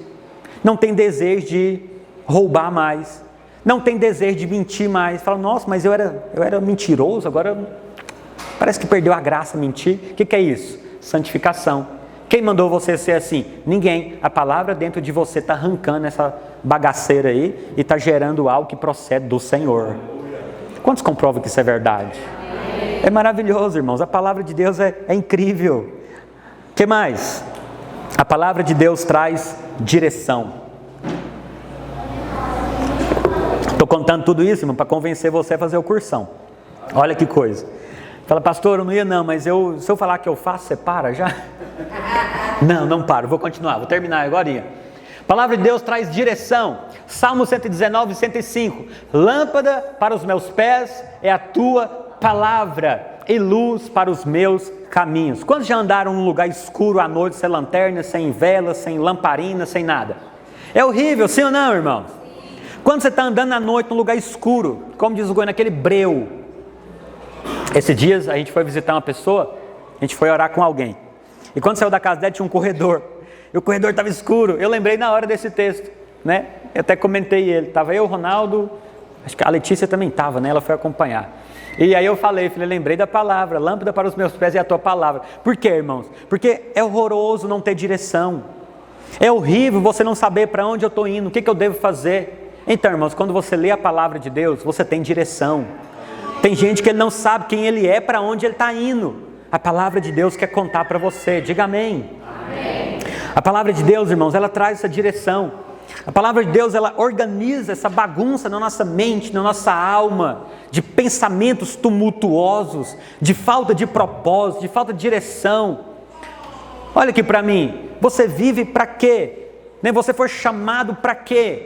Não tem desejo de roubar mais. não tem desejo de mentir mais. Fala, nossa, mas eu era mentiroso, agora parece que perdeu a graça mentir. O que é isso? Santificação. Quem mandou você ser assim? Ninguém. A palavra dentro de você está arrancando essa bagaceira aí e está gerando algo que procede do Senhor. Quantos comprovam que isso é verdade? É maravilhoso, irmãos. A palavra de Deus é incrível. O que mais? A palavra de Deus traz direção. Estou contando tudo isso, irmão, para convencer você a fazer o cursão. Olha que coisa. Fala, pastor, eu não ia não, mas se eu falar que eu faço, você para já? Não paro, vou continuar, vou terminar agora. A palavra de Deus traz direção. Salmo 119, 105. Lâmpada para os meus pés é a tua palavra e luz para os meus caminhos. Quantos já andaram num lugar escuro à noite, sem lanterna, sem vela, sem lamparina, sem nada? É horrível, sim ou não, irmão? Quando você está andando à noite num lugar escuro, como diz o Goiânia, naquele breu. Esses dias a gente foi visitar uma pessoa, a gente foi orar com alguém. E quando saiu da casa dela tinha um corredor. E o corredor estava escuro. Eu lembrei na hora desse texto, né? Eu até comentei ele. Estava eu, Ronaldo, acho que a Letícia também estava, né? Ela foi acompanhar. E aí eu falei, lembrei da palavra, lâmpada para os meus pés é a tua palavra. Por quê, irmãos? Porque é horroroso não ter direção. É horrível você não saber para onde eu estou indo, o que eu devo fazer. Então, irmãos, quando você lê a palavra de Deus, você tem direção. Tem gente que ele não sabe quem ele é, para onde ele está indo. A palavra de Deus quer contar para você. Diga amém. Amém. A palavra de Deus, irmãos, ela traz essa direção. A palavra de Deus, ela organiza essa bagunça na nossa mente, na nossa alma, de pensamentos tumultuosos, de falta de propósito, de falta de direção. Olha aqui para mim, você vive para quê? Você foi chamado para quê?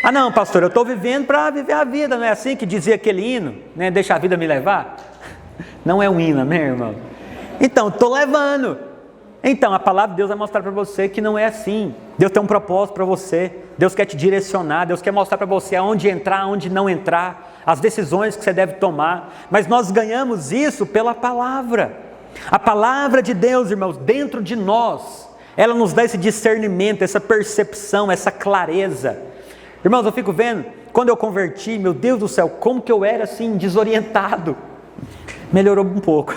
Ah não, pastor, eu estou vivendo para viver a vida, não é assim que dizia aquele hino? Né? Deixa a vida me levar? Não é um hino, né, irmão? Então, estou levando. Então, a palavra de Deus vai mostrar para você que não é assim. Deus tem um propósito para você. Deus quer te direcionar. Deus quer mostrar para você aonde entrar, aonde não entrar. As decisões que você deve tomar. Mas nós ganhamos isso pela palavra. A palavra de Deus, irmãos, dentro de nós, ela nos dá esse discernimento, essa percepção, essa clareza. Irmãos, eu fico vendo, quando eu converti, meu Deus do céu, como que eu era assim, desorientado. Melhorou um pouco.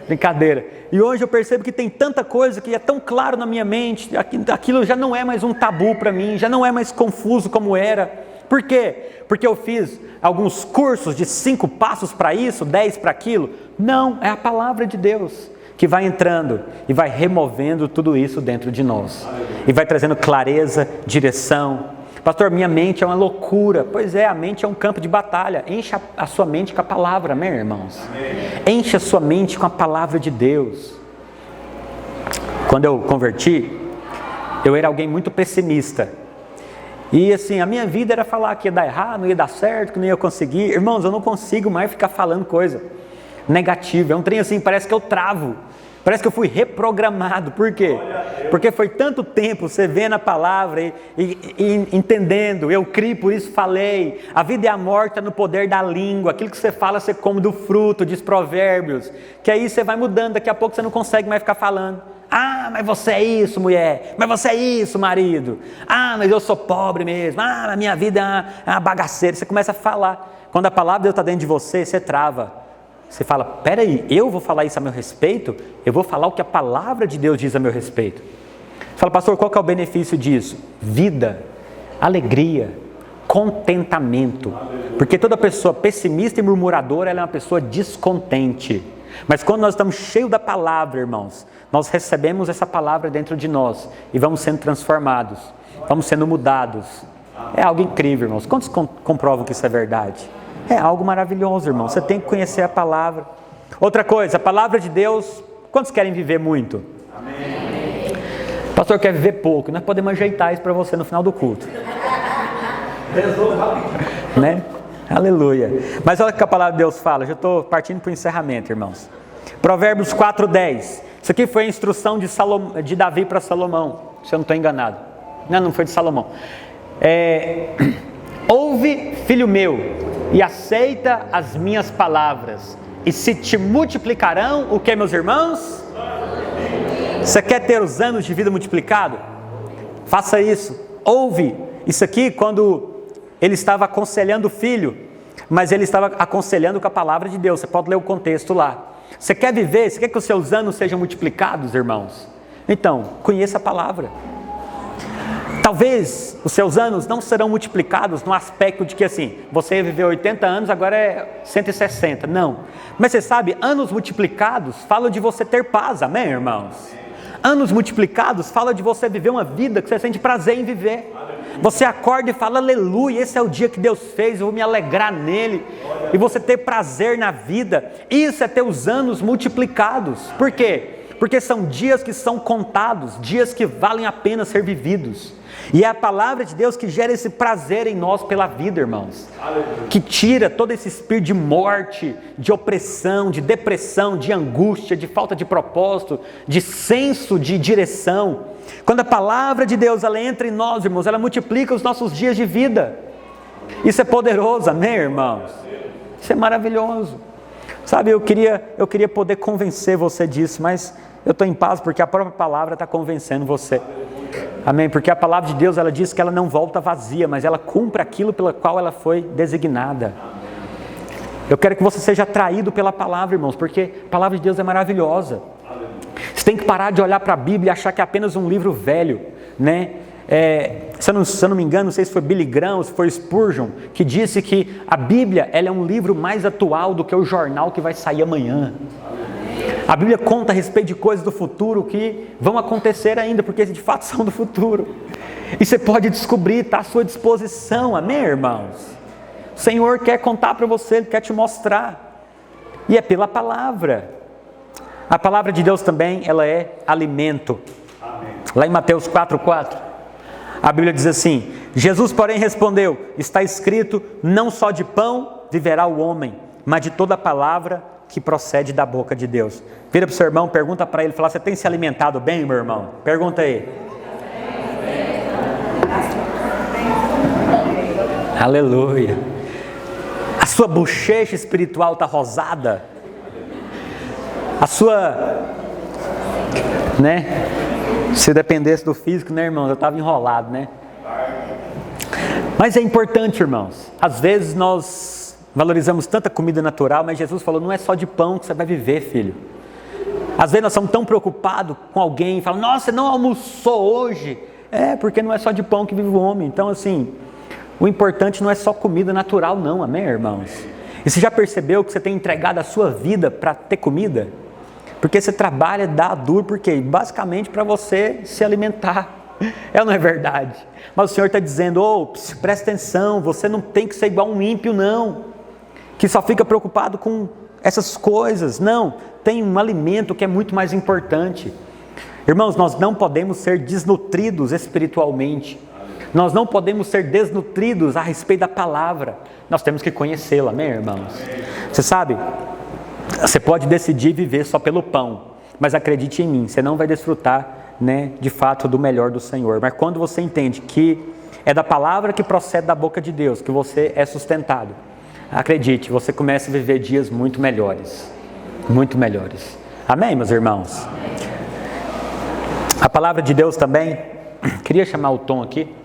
Brincadeira. E hoje eu percebo que tem tanta coisa que é tão claro na minha mente, aquilo já não é mais um tabu para mim, já não é mais confuso como era. Por quê? Porque eu fiz alguns cursos de 5 passos para isso, 10 para aquilo. Não, é a palavra de Deus que vai entrando e vai removendo tudo isso dentro de nós. E vai trazendo clareza, direção. Pastor, minha mente é uma loucura. Pois é, a mente é um campo de batalha. Encha a sua mente com a palavra, amém, irmãos? Amém. Enche a sua mente com a palavra de Deus. Quando eu converti, eu era alguém muito pessimista. E assim, a minha vida era falar que ia dar errado, não ia dar certo, que não ia conseguir. Irmãos, eu não consigo mais ficar falando coisa negativa. É um trem assim, parece que eu travo. Parece que eu fui reprogramado. Por quê? Porque foi tanto tempo você vendo a palavra e entendendo. Eu criei, por isso falei. A vida e a morte está no poder da língua. Aquilo que você fala, você come do fruto, diz Provérbios. Que aí você vai mudando. Daqui a pouco você não consegue mais ficar falando. Ah, mas você é isso, mulher. Mas você é isso, marido. Ah, mas eu sou pobre mesmo. Ah, a minha vida é uma bagaceira. Você começa a falar. Quando a palavra de Deus está dentro de você, você trava. Você fala, peraí, eu vou falar isso a meu respeito? Eu vou falar o que a palavra de Deus diz a meu respeito. Você fala, pastor, qual que é o benefício disso? Vida, alegria, contentamento. Porque toda pessoa pessimista e murmuradora, ela é uma pessoa descontente. Mas quando nós estamos cheios da palavra, irmãos, nós recebemos essa palavra dentro de nós e vamos sendo transformados, vamos sendo mudados. É algo incrível, irmãos. Quantos comprovam que isso é verdade? É algo maravilhoso, irmão. Você tem que conhecer a palavra. Outra coisa, a palavra de Deus. Quantos querem viver muito? Amém. O pastor quer viver pouco. Nós podemos ajeitar isso para você no final do culto. Né? Aleluia. Mas olha o que a palavra de Deus fala. Já estou partindo para o encerramento, irmãos. Provérbios 4:10. Isso aqui foi a instrução de Davi para Salomão. Se eu não estou enganado. Não foi de Salomão. Ouve, filho meu, e aceita as minhas palavras, e se te multiplicarão, o que, meus irmãos? Você quer ter os anos de vida multiplicado? Faça isso, ouve. Isso aqui, quando ele estava aconselhando o filho, mas ele estava aconselhando com a palavra de Deus. Você pode ler o contexto lá. Você quer viver, você quer que os seus anos sejam multiplicados, irmãos? Então, conheça a palavra. Talvez os seus anos não serão multiplicados no aspecto de que assim, você viveu 80 anos, agora é 160. Não. Mas você sabe, anos multiplicados falam de você ter paz, amém, irmãos? Anos multiplicados falam de você viver uma vida que você sente prazer em viver. Você acorda e fala, aleluia, esse é o dia que Deus fez, eu vou me alegrar nele. E você ter prazer na vida, isso é ter os anos multiplicados. Por quê? Porque são dias que são contados, dias que valem a pena ser vividos. E é a palavra de Deus que gera esse prazer em nós pela vida, irmãos. Que tira todo esse espírito de morte, de opressão, de depressão, de angústia, de falta de propósito, de senso de direção. Quando a palavra de Deus ela entra em nós, irmãos, ela multiplica os nossos dias de vida. Isso é poderoso, amém, irmãos? Isso é maravilhoso. Sabe, eu queria poder convencer você disso, mas eu estou em paz porque a própria palavra está convencendo você. Amém? Porque a palavra de Deus, ela diz que ela não volta vazia, mas ela cumpre aquilo pela qual ela foi designada. Eu quero que você seja atraído pela palavra, irmãos, porque a palavra de Deus é maravilhosa. Você tem que parar de olhar para a Bíblia e achar que é apenas um livro velho, né? Se eu não me engano, não sei se foi Billy Graham ou se foi Spurgeon, que disse que a Bíblia ela é um livro mais atual do que o jornal que vai sair amanhã. A Bíblia conta a respeito de coisas do futuro que vão acontecer ainda, porque de fato são do futuro. E você pode descobrir, está à sua disposição, amém, irmãos? O Senhor quer contar para você, Ele quer te mostrar. E é pela palavra. A palavra de Deus também, ela é alimento. Amém. Lá em Mateus 4:4, a Bíblia diz assim, Jesus porém respondeu, está escrito, não só de pão viverá o homem, mas de toda palavra que procede da boca de Deus. Vira para o seu irmão, pergunta para ele, fala, você tem se alimentado bem, meu irmão? Pergunta aí. Aleluia. A sua bochecha espiritual está rosada? A sua, né? Se dependesse do físico, né, irmão? Eu estava enrolado, né? Mas é importante, irmãos. Às vezes nós valorizamos tanta comida natural, mas Jesus falou, não é só de pão que você vai viver, filho. Às vezes nós somos tão preocupados com alguém e falamos, nossa, você não almoçou hoje? Porque não é só de pão que vive o homem. Então, assim, o importante não é só comida natural, não, amém, irmãos? E você já percebeu que você tem entregado a sua vida para ter comida? Porque você trabalha, dá duro, porque basicamente para você se alimentar. Não é verdade? Mas o Senhor está dizendo, presta atenção, você não tem que ser igual um ímpio, não. Que só fica preocupado com essas coisas. Não, tem um alimento que é muito mais importante. Irmãos, nós não podemos ser desnutridos espiritualmente. Nós não podemos ser desnutridos a respeito da palavra. Nós temos que conhecê-la, amém, irmãos? Você sabe, você pode decidir viver só pelo pão, mas acredite em mim, você não vai desfrutar, né, de fato do melhor do Senhor. Mas quando você entende que é da palavra que procede da boca de Deus que você é sustentado, acredite, você começa a viver dias muito melhores. Muito melhores. Amém, meus irmãos? Amém. A palavra de Deus também, queria chamar o Tom aqui.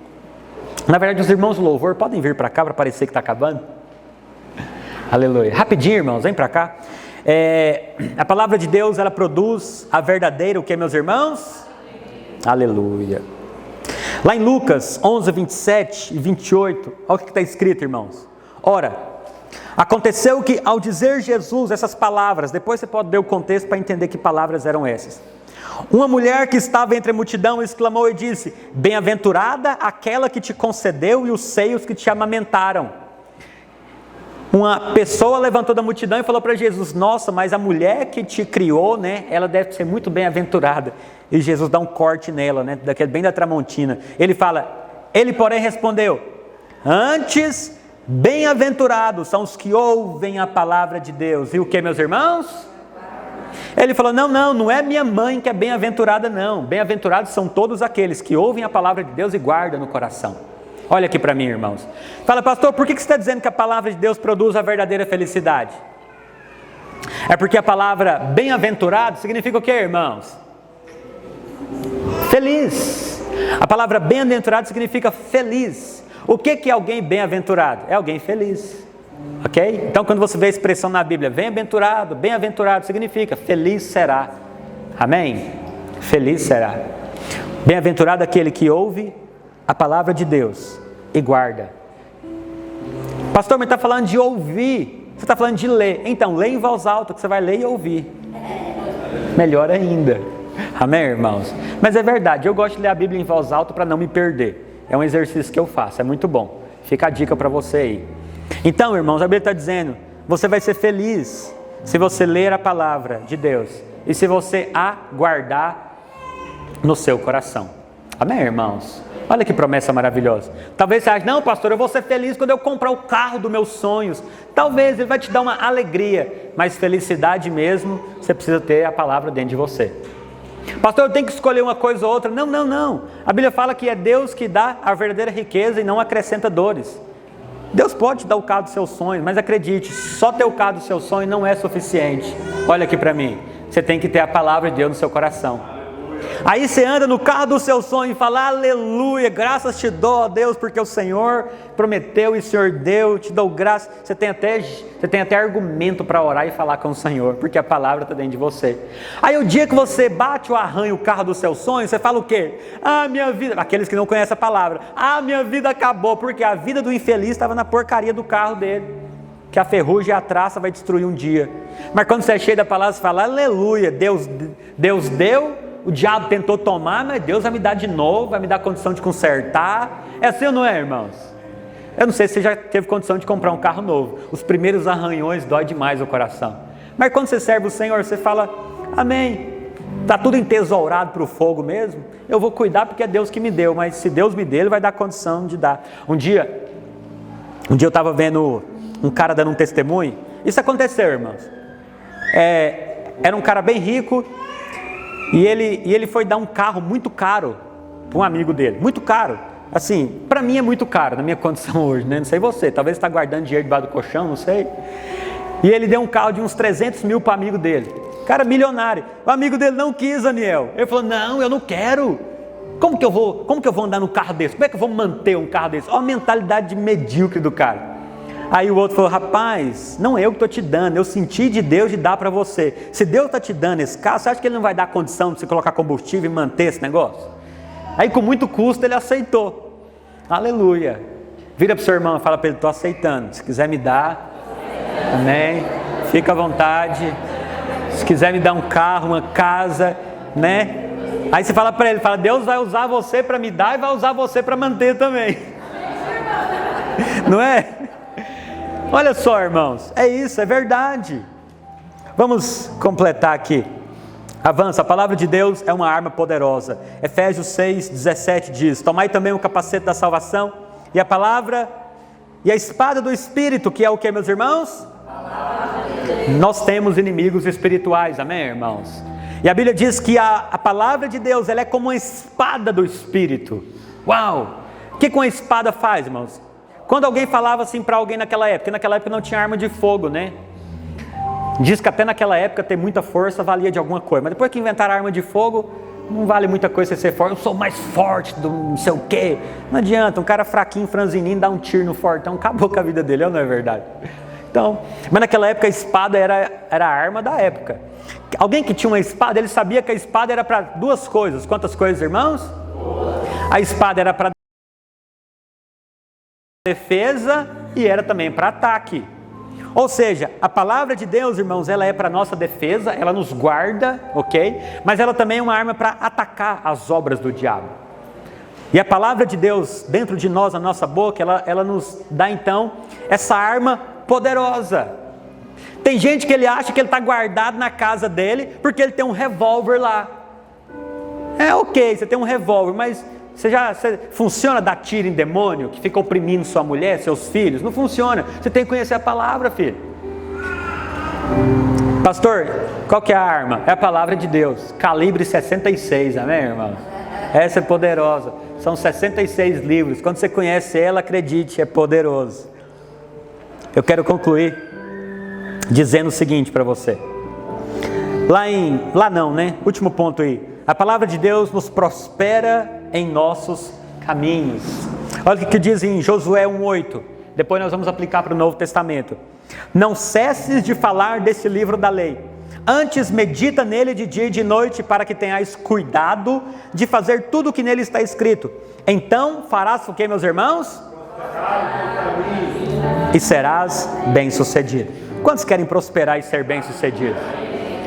Na verdade, os irmãos do louvor podem vir para cá para parecer que está acabando. Aleluia. Rapidinho, irmãos, vem para cá. A palavra de Deus, ela produz a verdadeira, o que, meus irmãos? Aleluia. Lá em Lucas 11, 27 e 28, olha o que está escrito, irmãos. Ora, aconteceu que ao dizer Jesus essas palavras, depois você pode ler o contexto para entender que palavras eram essas. Uma mulher que estava entre a multidão exclamou e disse, bem-aventurada aquela que te concedeu e os seios que te amamentaram. Uma pessoa levantou da multidão e falou para Jesus, nossa, mas a mulher que te criou, né, ela deve ser muito bem-aventurada. E Jesus dá um corte nela, né, bem da Tramontina. Ele porém respondeu, antes, bem-aventurados são os que ouvem a palavra de Deus. E o que, meus irmãos? Ele falou, não é minha mãe que é bem-aventurada, não. Bem-aventurados são todos aqueles que ouvem a palavra de Deus e guardam no coração. Olha aqui para mim, irmãos. Fala, pastor, por que você está dizendo que a palavra de Deus produz a verdadeira felicidade? É porque a palavra bem-aventurado significa o que, irmãos? Feliz. A palavra bem-aventurado significa feliz. O que é alguém bem-aventurado? É alguém feliz. Ok? Então, quando você vê a expressão na Bíblia, bem-aventurado significa feliz será. Amém? Feliz será. Bem-aventurado aquele que ouve a palavra de Deus e guarda. Pastor, mas está falando de ouvir. Você está falando de ler. Então, leia em voz alta, que você vai ler e ouvir. Melhor ainda. Amém, irmãos? Mas é verdade, eu gosto de ler a Bíblia em voz alta para não me perder. É um exercício que eu faço, é muito bom. Fica a dica para você aí. Então, irmãos, a Bíblia está dizendo, você vai ser feliz se você ler a palavra de Deus e se você a guardar no seu coração. Amém, irmãos? Olha que promessa maravilhosa. Talvez você ache, não, pastor, eu vou ser feliz quando eu comprar o carro dos meus sonhos. Talvez ele vai te dar uma alegria, mas felicidade mesmo, você precisa ter a palavra dentro de você. Pastor, eu tenho que escolher uma coisa ou outra. Não, não, não. A Bíblia fala que é Deus que dá a verdadeira riqueza e não acrescenta dores. Deus pode te dar o carro dos seus sonhos, mas acredite, só ter o carro dos seus sonhos não é suficiente. Olha aqui para mim, você tem que ter a palavra de Deus no seu coração. Aí você anda no carro do seu sonho e fala, aleluia, graças te dou, ó Deus, porque o Senhor prometeu e o Senhor deu, te dou graça. Você tem até argumento para orar e falar com o Senhor, porque a palavra está dentro de você. Aí o dia que você bate ou arranha o carro do seu sonho, você fala o quê? Ah, minha vida, aqueles que não conhecem a palavra, minha vida acabou, porque a vida do infeliz estava na porcaria do carro dele, que a ferrugem e a traça vai destruir um dia. Mas quando você é cheio da palavra, você fala, aleluia, Deus deu, o diabo tentou tomar, mas Deus vai me dar de novo, vai me dar condição de consertar. É assim ou não é, irmãos? Eu não sei se você já teve condição de comprar um carro novo. Os primeiros arranhões dói demais o coração. Mas quando você serve o Senhor, você fala, amém. Está tudo entesourado para o fogo mesmo. Eu vou cuidar porque é Deus que me deu, mas se Deus me deu, Ele vai dar condição de dar. Um dia eu estava vendo um cara dando um testemunho. Isso aconteceu, irmãos. Era um cara bem rico. E ele foi dar um carro muito caro para um amigo dele, muito caro, assim, para mim é muito caro, na minha condição hoje, né? Não sei você, talvez está guardando dinheiro debaixo do colchão, não sei. E ele deu um carro de uns 300 mil para o amigo dele, cara milionário. O amigo dele não quis, Daniel. Ele falou, não, eu não quero. Como que eu vou andar num carro desse? Como é que eu vou manter um carro desse? Olha a mentalidade de medíocre do cara. Aí o outro falou, rapaz, não é eu que estou te dando, eu senti de Deus de dar para você. Se Deus está te dando esse carro, você acha que Ele não vai dar condição de você colocar combustível e manter esse negócio? Aí com muito custo ele aceitou. Aleluia. Vira para o seu irmão e fala para ele, estou aceitando. Se quiser me dar, amém, fica à vontade. Se quiser me dar um carro, uma casa, né? Aí você fala para ele, Deus vai usar você para me dar e vai usar você para manter também. Não é? Olha só, irmãos, é isso, é verdade. Vamos completar aqui. Avança, a palavra de Deus é uma arma poderosa. Efésios 6:17 diz, tomai também o capacete da salvação e a palavra e a espada do Espírito, que é o que, meus irmãos? Nós temos inimigos espirituais, amém, irmãos? E a Bíblia diz que a palavra de Deus, ela é como uma espada do Espírito. Uau! O que uma espada faz, irmãos? Quando alguém falava assim para alguém naquela época não tinha arma de fogo, né? Diz que até naquela época ter muita força valia de alguma coisa, mas depois que inventaram a arma de fogo, não vale muita coisa você ser forte, eu sou mais forte do não sei o quê. Não adianta, um cara fraquinho, franzininho, dá um tiro no fortão, acabou com a vida dele, não é verdade? Então, mas naquela época a espada era a arma da época. Alguém que tinha uma espada, ele sabia que a espada era para duas coisas. Quantas coisas, irmãos? A espada era para defesa e era também para ataque. Ou seja, a palavra de Deus, irmãos, ela é para nossa defesa, ela nos guarda, ok? Mas ela também é uma arma para atacar as obras do diabo. E a palavra de Deus dentro de nós, na nossa boca, ela nos dá então essa arma poderosa. Tem gente que ele acha que ele está guardado na casa dele porque ele tem um revólver lá. É ok, você tem um revólver, mas você funciona dar tiro em demônio que fica oprimindo sua mulher, seus filhos? Não funciona. Você tem que conhecer a palavra, filho. Pastor, qual que é a arma? É a palavra de Deus. Calibre 66, amém, irmão? Essa é poderosa. São 66 livros. Quando você conhece ela, acredite, é poderoso. Eu quero concluir dizendo o seguinte para você. Lá não, né? Último ponto aí. A palavra de Deus nos prospera em nossos caminhos. Olha o que diz em Josué 1:8. Depois nós vamos aplicar para o Novo Testamento. Não cesses de falar desse livro da lei. Antes medita nele de dia e de noite, para que tenhais cuidado de fazer tudo o que nele está escrito. Então farás o que, meus irmãos? E serás bem-sucedido. Quantos querem prosperar e ser bem-sucedidos?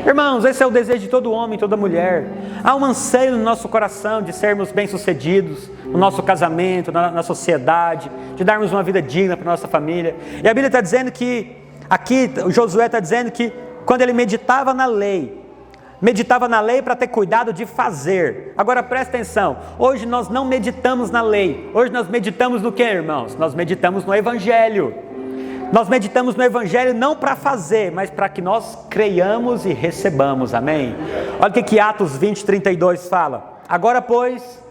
Irmãos, esse é o desejo de todo homem, toda mulher. Há um anseio no nosso coração de sermos bem-sucedidos no nosso casamento, na sociedade, de darmos uma vida digna para a nossa família. E a Bíblia está dizendo que, aqui o Josué está dizendo que quando ele meditava na lei para ter cuidado de fazer. Agora presta atenção, hoje nós não meditamos na lei, hoje nós meditamos no que, irmãos? Nós meditamos no Evangelho. Nós meditamos no Evangelho não para fazer, mas para que nós creiamos e recebamos, amém? Olha o que Atos 20:32 fala. Agora pois,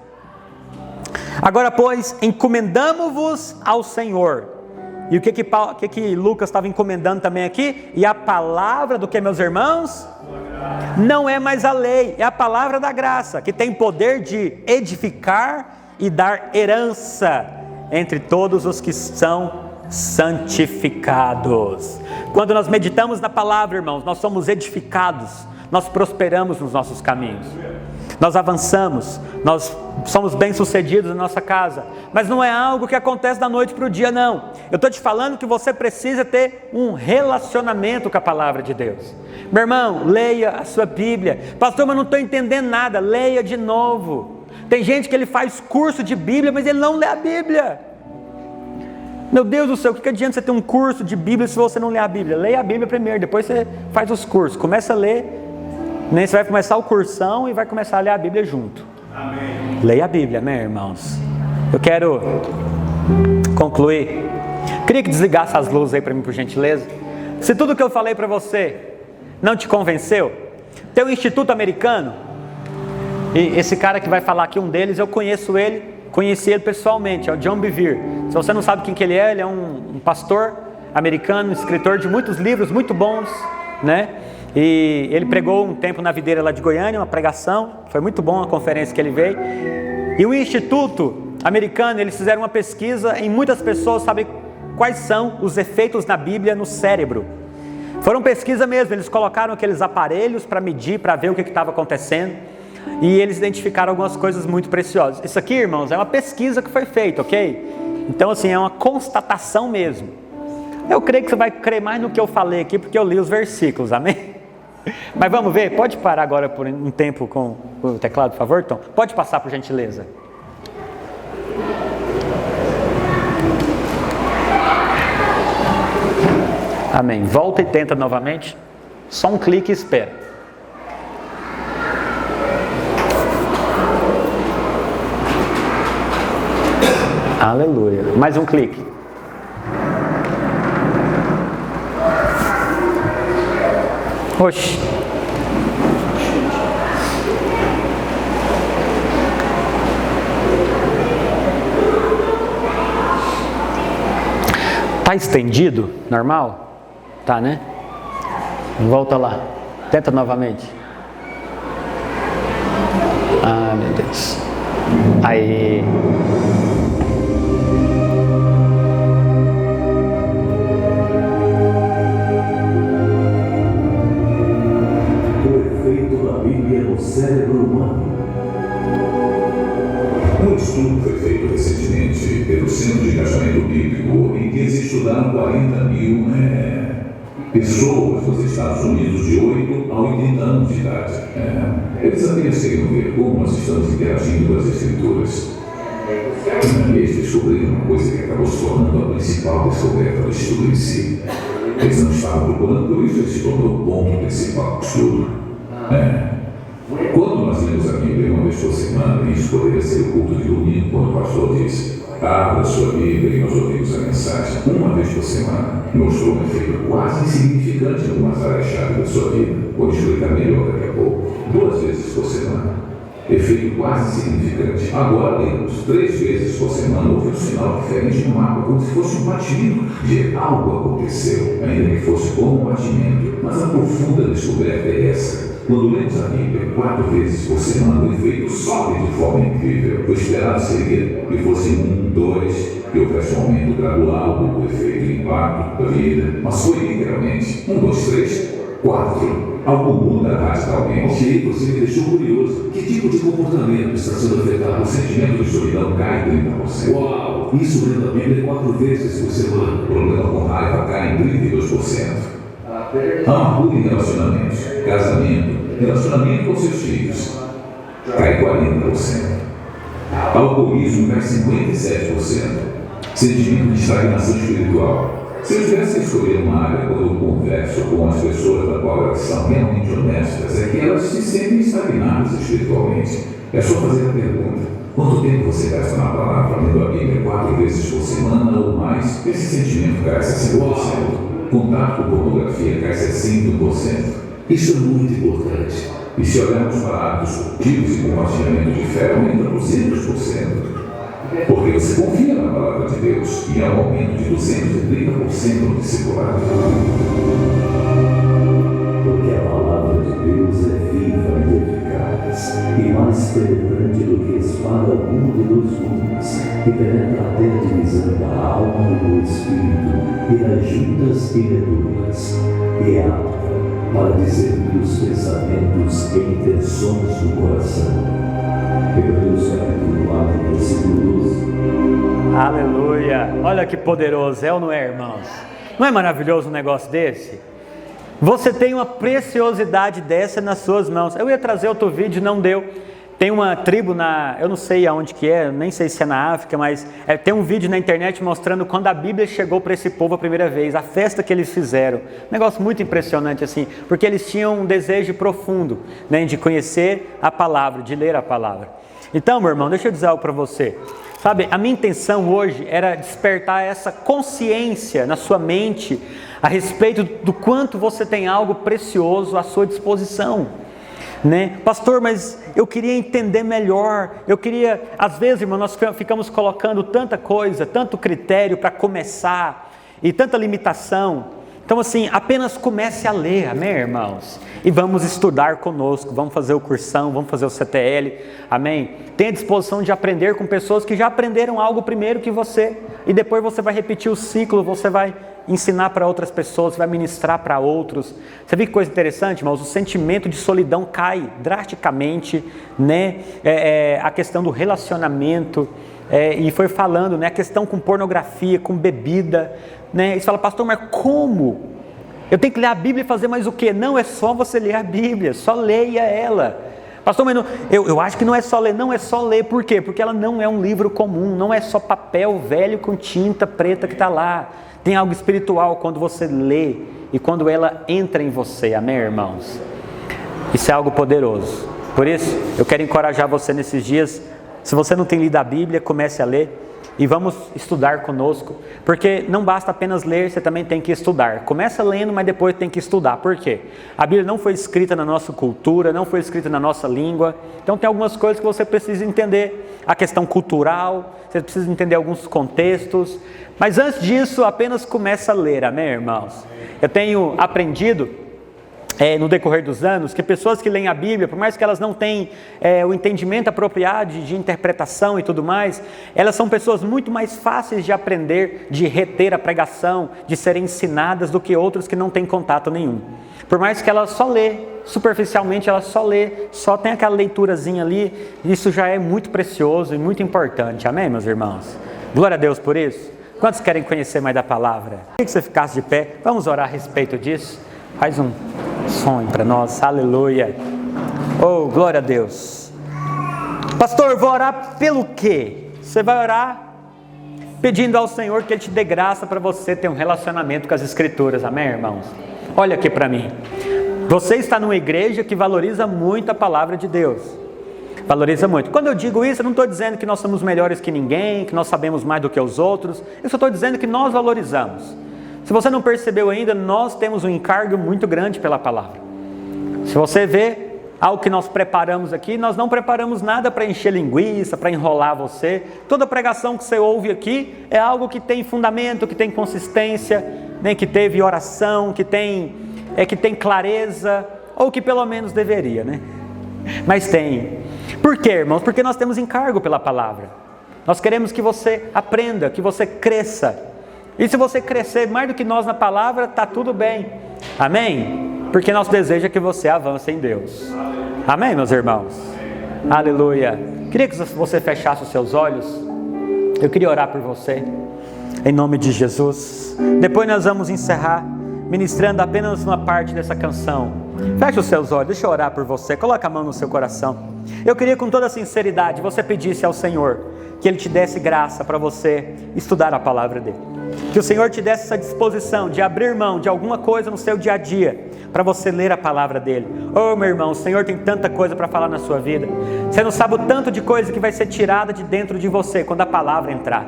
encomendamo-vos ao Senhor. E o que Lucas estava encomendando também aqui? E a palavra do que, meus irmãos? Não é mais a lei, é a palavra da graça, que tem poder de edificar e dar herança entre todos os que são santificados. Quando nós meditamos na palavra, irmãos, nós somos edificados, nós prosperamos nos nossos caminhos, nós avançamos, nós somos bem-sucedidos na nossa casa. Mas não é algo que acontece da noite para o dia, não. Eu estou te falando que você precisa ter um relacionamento com a palavra de Deus. Meu irmão, leia a sua Bíblia. Pastor, mas não estou entendendo nada. Leia de novo. Tem gente que ele faz curso de Bíblia, mas ele não lê a Bíblia. Meu Deus do céu, o que adianta você ter um curso de Bíblia se você não lê a Bíblia? Leia a Bíblia primeiro, depois você faz os cursos. Começa a ler, né? Você vai começar o cursão e vai começar a ler a Bíblia junto. Amém. Leia a Bíblia, né, irmãos? Eu quero concluir. Queria que desligasse as luzes aí para mim, por gentileza. Se tudo que eu falei para você não te convenceu, tem um instituto americano, e esse cara que vai falar aqui, um deles, eu conheci ele pessoalmente, é o John Bevere. Se você não sabe quem que ele é um pastor americano, escritor de muitos livros muito bons, né? E ele pregou um tempo na videira lá de Goiânia, uma pregação, foi muito bom a conferência que ele veio. E o instituto americano, eles fizeram uma pesquisa em muitas pessoas, sabe quais são os efeitos na Bíblia no cérebro. Foram pesquisa mesmo, eles colocaram aqueles aparelhos para medir, para ver o que estava acontecendo. E eles identificaram algumas coisas muito preciosas. Isso aqui, irmãos, é uma pesquisa que foi feita, ok? Então, assim, é uma constatação mesmo. Eu creio que você vai crer mais no que eu falei aqui, porque eu li os versículos, amém? Mas vamos ver, pode parar agora por um tempo com o teclado, por favor, Tom? Pode passar, por gentileza. Amém. Volta e tenta novamente. Só um clique e espera. Aleluia. Mais um clique. Oxi. Tá estendido? Normal? Tá, né? Volta lá. Tenta novamente. Ah, meu Deus. Aí. No cérebro humano. Um estudo foi feito recentemente pelo Centro de Engajamento Bíblico, em que eles estudaram 40 mil pessoas dos Estados Unidos de 8 a 80 anos de idade. Eles apenas queriam ver como nós estamos interagindo com as Escrituras. E eles descobriram uma coisa que acabou se tornando a principal descoberta do estudo em si. Eles não estavam procurando por isso, ele se tornou o ponto principal do estudo. Quando nós lemos a Bíblia uma vez por semana, isso poderia ser o culto de domingo, quando o pastor diz: abra sua Bíblia e nós ouvimos a mensagem uma vez por semana, mostrou um efeito quase insignificante em algumas áreas-chave da sua vida. Vou explicar melhor daqui a pouco. 2 vezes por semana, efeito quase insignificante. Agora lemos 3 vezes por semana, houve um sinal diferente no mapa, como se fosse um batimento de algo aconteceu, ainda que fosse como um batimento. Mas a profunda descoberta é essa: Quando lemos a Bíblia 4 vezes por semana, o efeito sobe de forma incrível. O esperado seria que fosse 1, 2, que houvesse um aumento gradual do efeito e impacto da vida, mas foi literalmente 1, 2, 3, 4. Algo muda radicalmente. Ok, você me deixou curioso. Que tipo de comportamento está sendo afetado? O sentimento de solidão cai 30%. Uau! Isso lendo a Bíblia 4 vezes por semana. O problema com raiva cai em 32%. Amargura em relacionamentos, casamento, relacionamento com seus filhos, cai 40%. Alcoolismo cai 57%. Sentimento de estagnação espiritual. Se eu tivesse escolher uma área quando eu converso com as pessoas da qual elas são realmente honestas, é que elas se sentem estagnadas espiritualmente. É só fazer a pergunta: quanto tempo você gasta na palavra, lendo a Bíblia 4 vezes por semana ou mais? Esse sentimento cai 60%. Contato com pornografia cai 61%. Isso é muito importante. E se olharmos para hábitos cultivos e compartilhamento de fé, aumenta por 200%. Porque você confia na palavra de Deus e há um aumento de 230% no discipulado. Porque a palavra de Deus é viva e eficaz, e mais penetrante do que espada alguma de dois gumes, e penetra até a divisão da alma e do espírito, e das juntas e medulas, e é apta para discernir os pensamentos e intenções do coração. Hebreus capítulo 4, versículo 12. Aleluia! Olha que poderoso, é ou não é, irmãos? Não é maravilhoso um negócio desse? Você tem uma preciosidade dessa nas suas mãos. Eu ia trazer outro vídeo, não deu. Tem uma tribo eu não sei aonde que é, nem sei se é na África, mas tem um vídeo na internet mostrando quando a Bíblia chegou para esse povo a primeira vez, a festa que eles fizeram. Um negócio muito impressionante assim, porque eles tinham um desejo profundo, né, de conhecer a palavra, de ler a palavra. Então, meu irmão, deixa eu dizer algo para você. Sabe, a minha intenção hoje era despertar essa consciência na sua mente a respeito do quanto você tem algo precioso à sua disposição. Né? Pastor, mas eu queria entender melhor, às vezes, irmão, nós ficamos colocando tanta coisa, tanto critério para começar e tanta limitação. Então assim, apenas comece a ler, amém, irmãos? E vamos estudar conosco, vamos fazer o cursão, vamos fazer o CTL, amém? Tenha disposição de aprender com pessoas que já aprenderam algo primeiro que você, e depois você vai repetir o ciclo, você vai ensinar para outras pessoas, você vai ministrar para outros. Você viu que coisa interessante, irmãos? O sentimento de solidão cai drasticamente, né? A questão do relacionamento, e foi falando, né? A questão com pornografia, com bebida, né? E você fala, pastor, mas como? Eu tenho que ler a Bíblia e fazer mais o quê? Não, é só você ler a Bíblia, só leia ela. Pastor, mas não, eu acho que não é só ler, não é só ler, por quê? Porque ela não é um livro comum, não é só papel velho com tinta preta que está lá. Tem algo espiritual quando você lê e quando ela entra em você, amém, irmãos? Isso é algo poderoso. Por isso, eu quero encorajar você nesses dias. Se você não tem lido a Bíblia, comece a ler e vamos estudar conosco. Porque não basta apenas ler, você também tem que estudar. Começa lendo, mas depois tem que estudar. Por quê? A Bíblia não foi escrita na nossa cultura, não foi escrita na nossa língua. Então tem algumas coisas que você precisa entender. A questão cultural, você precisa entender alguns contextos. Mas antes disso, apenas começa a ler, amém, irmãos? Eu tenho aprendido no decorrer dos anos que pessoas que leem a Bíblia, por mais que elas não tenham o entendimento apropriado de interpretação e tudo mais, elas são pessoas muito mais fáceis de aprender, de reter a pregação, de serem ensinadas do que outras que não têm contato nenhum. Por mais que ela só lê, superficialmente ela só lê, só tem aquela leiturazinha ali, isso já é muito precioso e muito importante, amém, meus irmãos? Glória a Deus por isso. Quantos querem conhecer mais da palavra? Queria que você ficasse de pé, vamos orar a respeito disso. Faz um sonho para nós, aleluia. Oh, glória a Deus. Pastor, vou orar pelo quê? Você vai orar pedindo ao Senhor que Ele te dê graça para você ter um relacionamento com as Escrituras, amém, irmãos? Olha aqui para mim. Você está numa igreja que valoriza muito a palavra de Deus. Valoriza muito. Quando eu digo isso, eu não estou dizendo que nós somos melhores que ninguém, que nós sabemos mais do que os outros. Eu só estou dizendo que nós valorizamos. Se você não percebeu ainda, nós temos um encargo muito grande pela palavra. Se você vê algo que nós preparamos aqui, nós não preparamos nada para encher linguiça, para enrolar você. Toda pregação que você ouve aqui é algo que tem fundamento, que tem consistência, né, que teve oração, que tem clareza, ou que pelo menos deveria, né? Mas tem. Por quê, irmãos? Porque nós temos encargo pela palavra. Nós queremos que você aprenda, que você cresça. E se você crescer mais do que nós na palavra, está tudo bem. Amém? Porque nosso desejo é que você avance em Deus. Amém, meus irmãos? Aleluia. Queria que você fechasse os seus olhos. Eu queria orar por você, em nome de Jesus. Depois nós vamos encerrar ministrando apenas uma parte dessa canção. Feche os seus olhos, deixa eu orar por você. Coloca a mão no seu coração. Eu queria com toda sinceridade você pedisse ao Senhor que Ele te desse graça para você estudar a palavra dEle. Que o Senhor te desse essa disposição de abrir mão de alguma coisa no seu dia a dia para você ler a palavra dEle. Oh, meu irmão, o Senhor tem tanta coisa para falar na sua vida. Você não sabe o tanto de coisa que vai ser tirada de dentro de você quando a palavra entrar.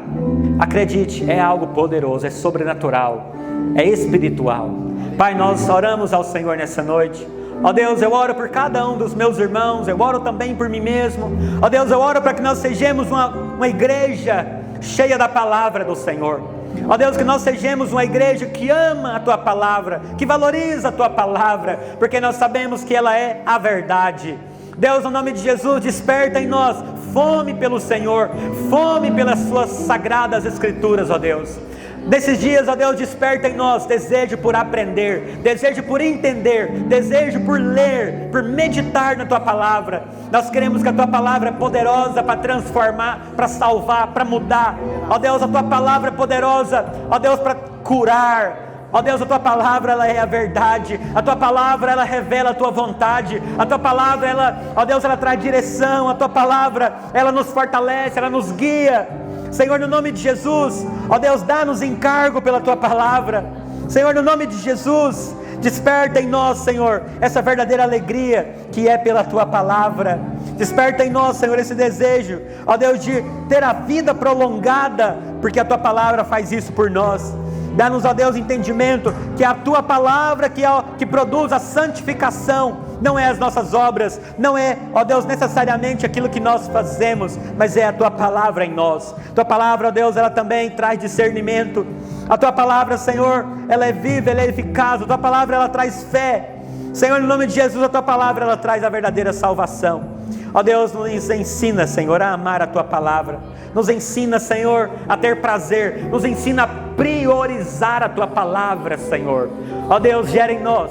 Acredite, é algo poderoso, é sobrenatural, é espiritual. Pai, nós oramos ao Senhor nessa noite. Ó Deus, eu oro por cada um dos meus irmãos, eu oro também por mim mesmo. Ó Deus, eu oro para que nós sejamos uma igreja cheia da palavra do Senhor. Ó Deus, que nós sejamos uma igreja que ama a Tua palavra, que valoriza a Tua palavra, porque nós sabemos que ela é a verdade. Deus, no nome de Jesus, desperta em nós fome pelo Senhor, fome pelas Suas sagradas Escrituras, ó Deus. Nesses dias, ó Deus, desperta em nós desejo por aprender, desejo por entender, desejo por ler, por meditar na Tua palavra. Nós queremos que a Tua palavra é poderosa para transformar, para salvar, para mudar. Ó Deus, a Tua palavra é poderosa, ó Deus, para curar. Ó Deus, a Tua palavra, ela é a verdade. A Tua palavra, ela revela a Tua vontade. A Tua palavra, ela, ó Deus, ela traz direção. A Tua palavra, ela nos fortalece, ela nos guia. Senhor, no nome de Jesus, ó Deus, dá-nos encargo pela Tua palavra. Senhor, no nome de Jesus, desperta em nós, Senhor, essa verdadeira alegria que é pela Tua palavra. Desperta em nós, Senhor, esse desejo, ó Deus, de ter a vida prolongada, porque a Tua palavra faz isso por nós. Dá-nos, ó Deus, entendimento que é a Tua palavra que produz a santificação. Não é as nossas obras, não é, ó Deus, necessariamente aquilo que nós fazemos, mas é a Tua palavra em nós. Tua palavra, ó Deus, ela também traz discernimento. A Tua palavra, Senhor, ela é viva, ela é eficaz. A Tua palavra, ela traz fé. Senhor, no nome de Jesus, a Tua palavra, ela traz a verdadeira salvação. Ó Deus, nos ensina, Senhor, a amar a Tua palavra. Nos ensina, Senhor, a ter prazer. Nos ensina a priorizar a Tua palavra, Senhor. Ó Deus, gera em nós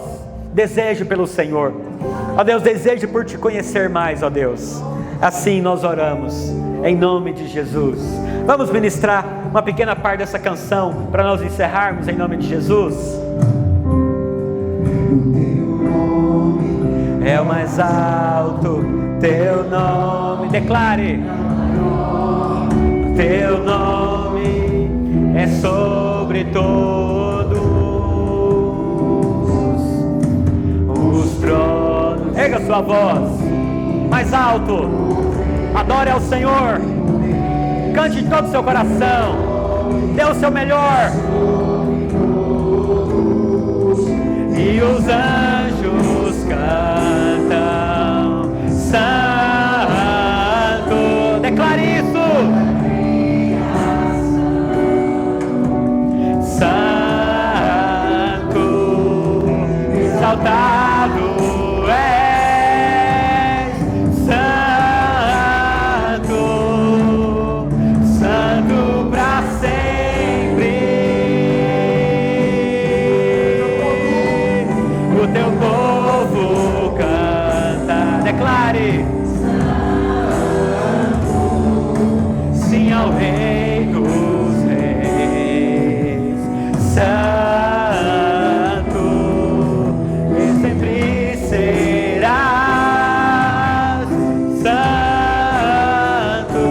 desejo pelo Senhor. Ó Deus, desejo por Te conhecer mais, ó Deus. Assim nós oramos, em nome de Jesus. Vamos ministrar uma pequena parte dessa canção para nós encerrarmos, em nome de Jesus. É o mais alto, Teu nome. Declare. Teu nome é sobre todos os tronos. Erga sua voz mais alto, adore ao Senhor, cante de todo o seu coração, dê o seu melhor. E os anjos cantam santo. Declare isso. Santo, exaltado és, Santo, Santo para sempre. O Teu povo canta, declare, sim ao Rei dos Reis. Santo, e sempre serás santo,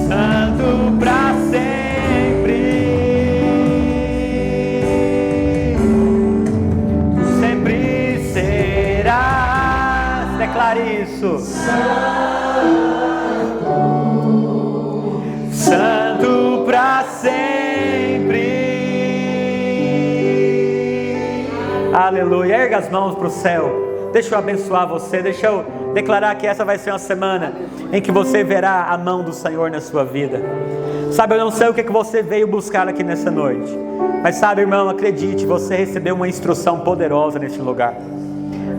santo para sempre, sempre serás. Declare isso. Santo para sempre. Aleluia. Erga as mãos para o céu. Deixa eu abençoar você. Deixa eu declarar que essa vai ser uma semana em que você verá a mão do Senhor na sua vida. Sabe, eu não sei o que você veio buscar aqui nessa noite, mas sabe, irmão, acredite, você recebeu uma instrução poderosa neste lugar.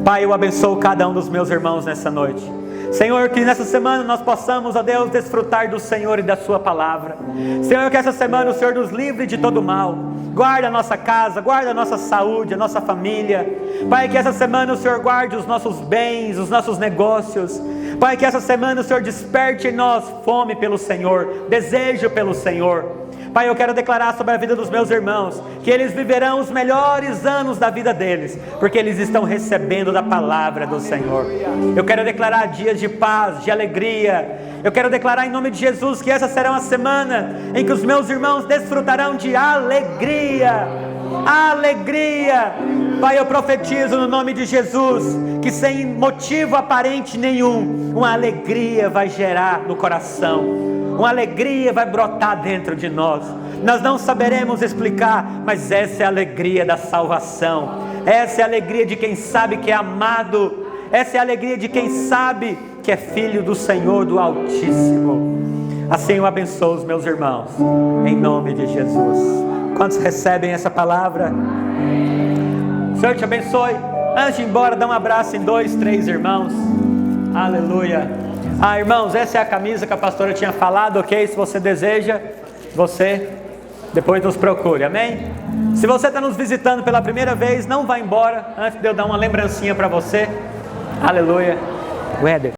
Pai, eu abençoo cada um dos meus irmãos nessa noite. Senhor, que nessa semana nós possamos, ó Deus, desfrutar do Senhor e da sua palavra. Senhor, que essa semana o Senhor nos livre de todo mal. Guarda a nossa casa, guarda a nossa saúde, a nossa família. Pai, que essa semana o Senhor guarde os nossos bens, os nossos negócios. Pai, que essa semana o Senhor desperte em nós fome pelo Senhor, desejo pelo Senhor. Pai, eu quero declarar sobre a vida dos meus irmãos, que eles viverão os melhores anos da vida deles, porque eles estão recebendo da palavra do Senhor. Eu quero declarar dias de paz, de alegria. Eu quero declarar em nome de Jesus que essa será uma semana em que os meus irmãos desfrutarão de alegria. Alegria. Pai, eu profetizo no nome de Jesus, que sem motivo aparente nenhum, uma alegria vai gerar no coração. Uma alegria vai brotar dentro de nós. Nós não saberemos explicar, mas essa é a alegria da salvação. Essa é a alegria de quem sabe que é amado. Essa é a alegria de quem sabe que é filho do Senhor, do Altíssimo. Assim eu abençoo os meus irmãos, em nome de Jesus. Quantos recebem essa palavra? O Senhor te abençoe. Antes de ir embora, dá um abraço em 2, 3 irmãos. Aleluia. Irmãos, essa é a camisa que a pastora tinha falado, ok? Se você deseja, você depois nos procure, amém? Se você está nos visitando pela primeira vez, não vá embora antes de eu dar uma lembrancinha para você. Aleluia. Weather.